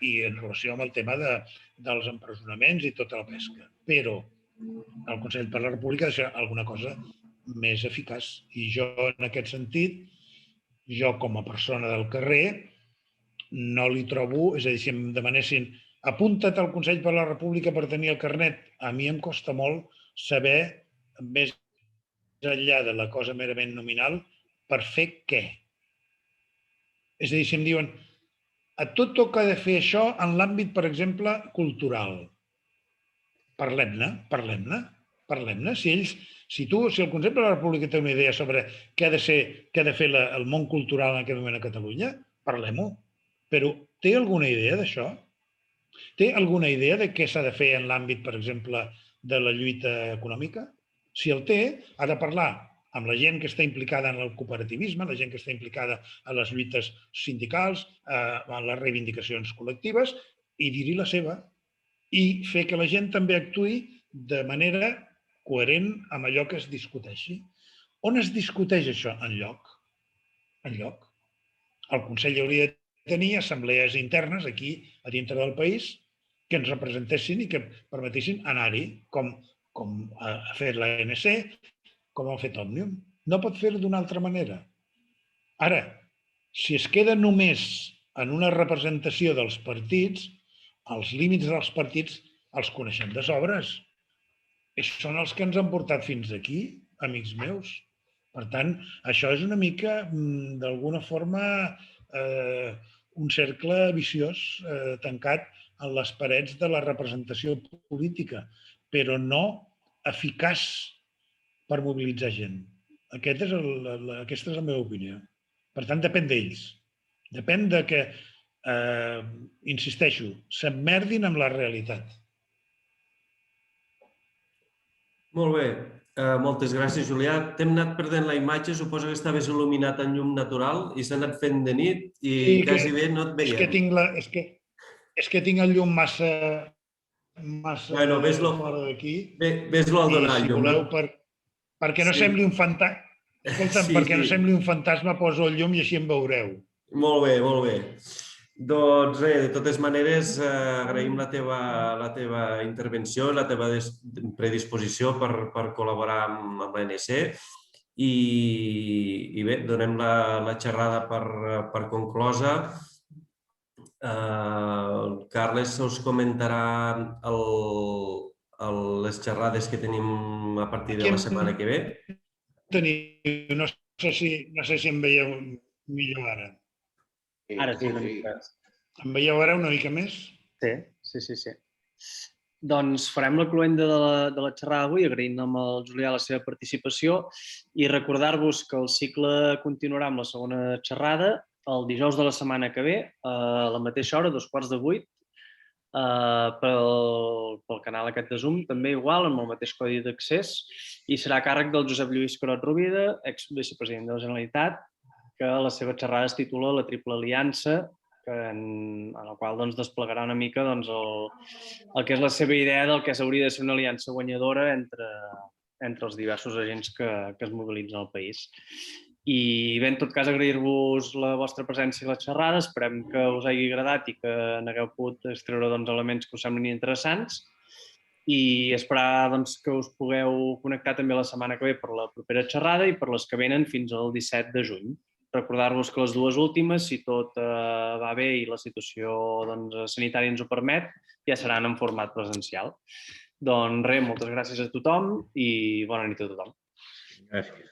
i en relació amb el tema dels empresonaments i tota la pesca. Però el Consell per la República ha de ser alguna cosa més eficaç. I jo, en aquest sentit, jo com a persona del carrer, no li trobo, és a dir, si em demanessin apunta't al Consell per la República per tenir el carnet, a mi em costa molt saber, més enllà de la cosa merament nominal, per fer què. És a dir, si em diuen a tu toca de fer això en l'àmbit, per exemple, cultural. Parlem-ne. Si el Consell per la República té una idea sobre què ha de fer el món cultural en aquest moment a Catalunya, parlem-ho. Però té alguna idea d'això? Té alguna idea de què s'ha de fer en l'àmbit, per exemple, de la lluita econòmica? Si el té, ha de parlar amb la gent que està implicada en el cooperativisme, la gent que està implicada en les lluites sindicals, en les reivindicacions col·lectives, i dir-hi la seva. I fer que la gent també actuï de manera coherent amb allò que es discuteixi. On es discuteix això? Enlloc. El Consell hauria de tenir assemblees internes aquí, a dintre del país, que ens representessin i que permetessin anar-hi, com ha fet l'ANC, com ha fet Òmnium. No pot fer-ho d'una altra manera. Ara, si es queda només en una representació dels partits, els límits dels partits els coneixem de sobres. Són els que ens han portat fins aquí, amics meus. Per tant, això és una mica, d'alguna forma, un cercle viciós tancat en les parets de la representació política, però no eficaç per mobilitzar gent. Aquesta és la meva opinió. Per tant, depèn d'ells. Depèn de que, insisteixo, s'emmerdin amb la realitat. Molt bé. Moltes gràcies, Julià. T'hem anat perdent la imatge, suposo que estaves il·luminat en llum natural i s'ha anat fent de nit i quasi bé no et veiem. És que tinc el llum massa fora d'aquí. Ves-lo al donar llum. Perquè no sembli un fantasma. Escolta'm, perquè no sembli un fantasma, poso el llum i així em veureu. Molt bé, molt bé. Doncs res, de totes maneres, agraïm la teva intervenció, la teva predisposició per col·laborar amb l'ANC i bé, donem la xerrada per conclosa. El Carles us comentarà les xerrades que tenim a partir de la setmana que ve. No sé si em veieu millor ara. Ara sí, una mica. Em veieu ara una mica més? Sí. Doncs farem la cloenda de la xerrada avui, agraint amb el Julià la seva participació i recordar-vos que el cicle continuarà amb la segona xerrada el dijous de la setmana que ve, a la mateixa hora, 7:15, pel canal aquest de Zoom, també igual, amb el mateix codi d'accés, i serà a càrrec del Josep Lluís Carot Rovira, exvicepresident de la Generalitat, que la seva xerrada es titula La Triple Aliança, en la qual desplegarà una mica el que és la seva idea del que s'hauria de ser una aliança guanyadora entre els diversos agents que es mobilitzen al país. I bé, en tot cas, agrair-vos la vostra presència a la xerrada. Esperem que us hagi agradat i que n'hagueu pogut extreure elements que us semblin interessants i esperar que us pugueu connectar també la setmana que ve per la propera xerrada i per les que venen fins al 17 de juny. Recordar-vos que les dues últimes, si tot va bé i la situació sanitària ens ho permet, ja seran en format presencial. Doncs res, moltes gràcies a tothom i bona nit a tothom. Gràcies.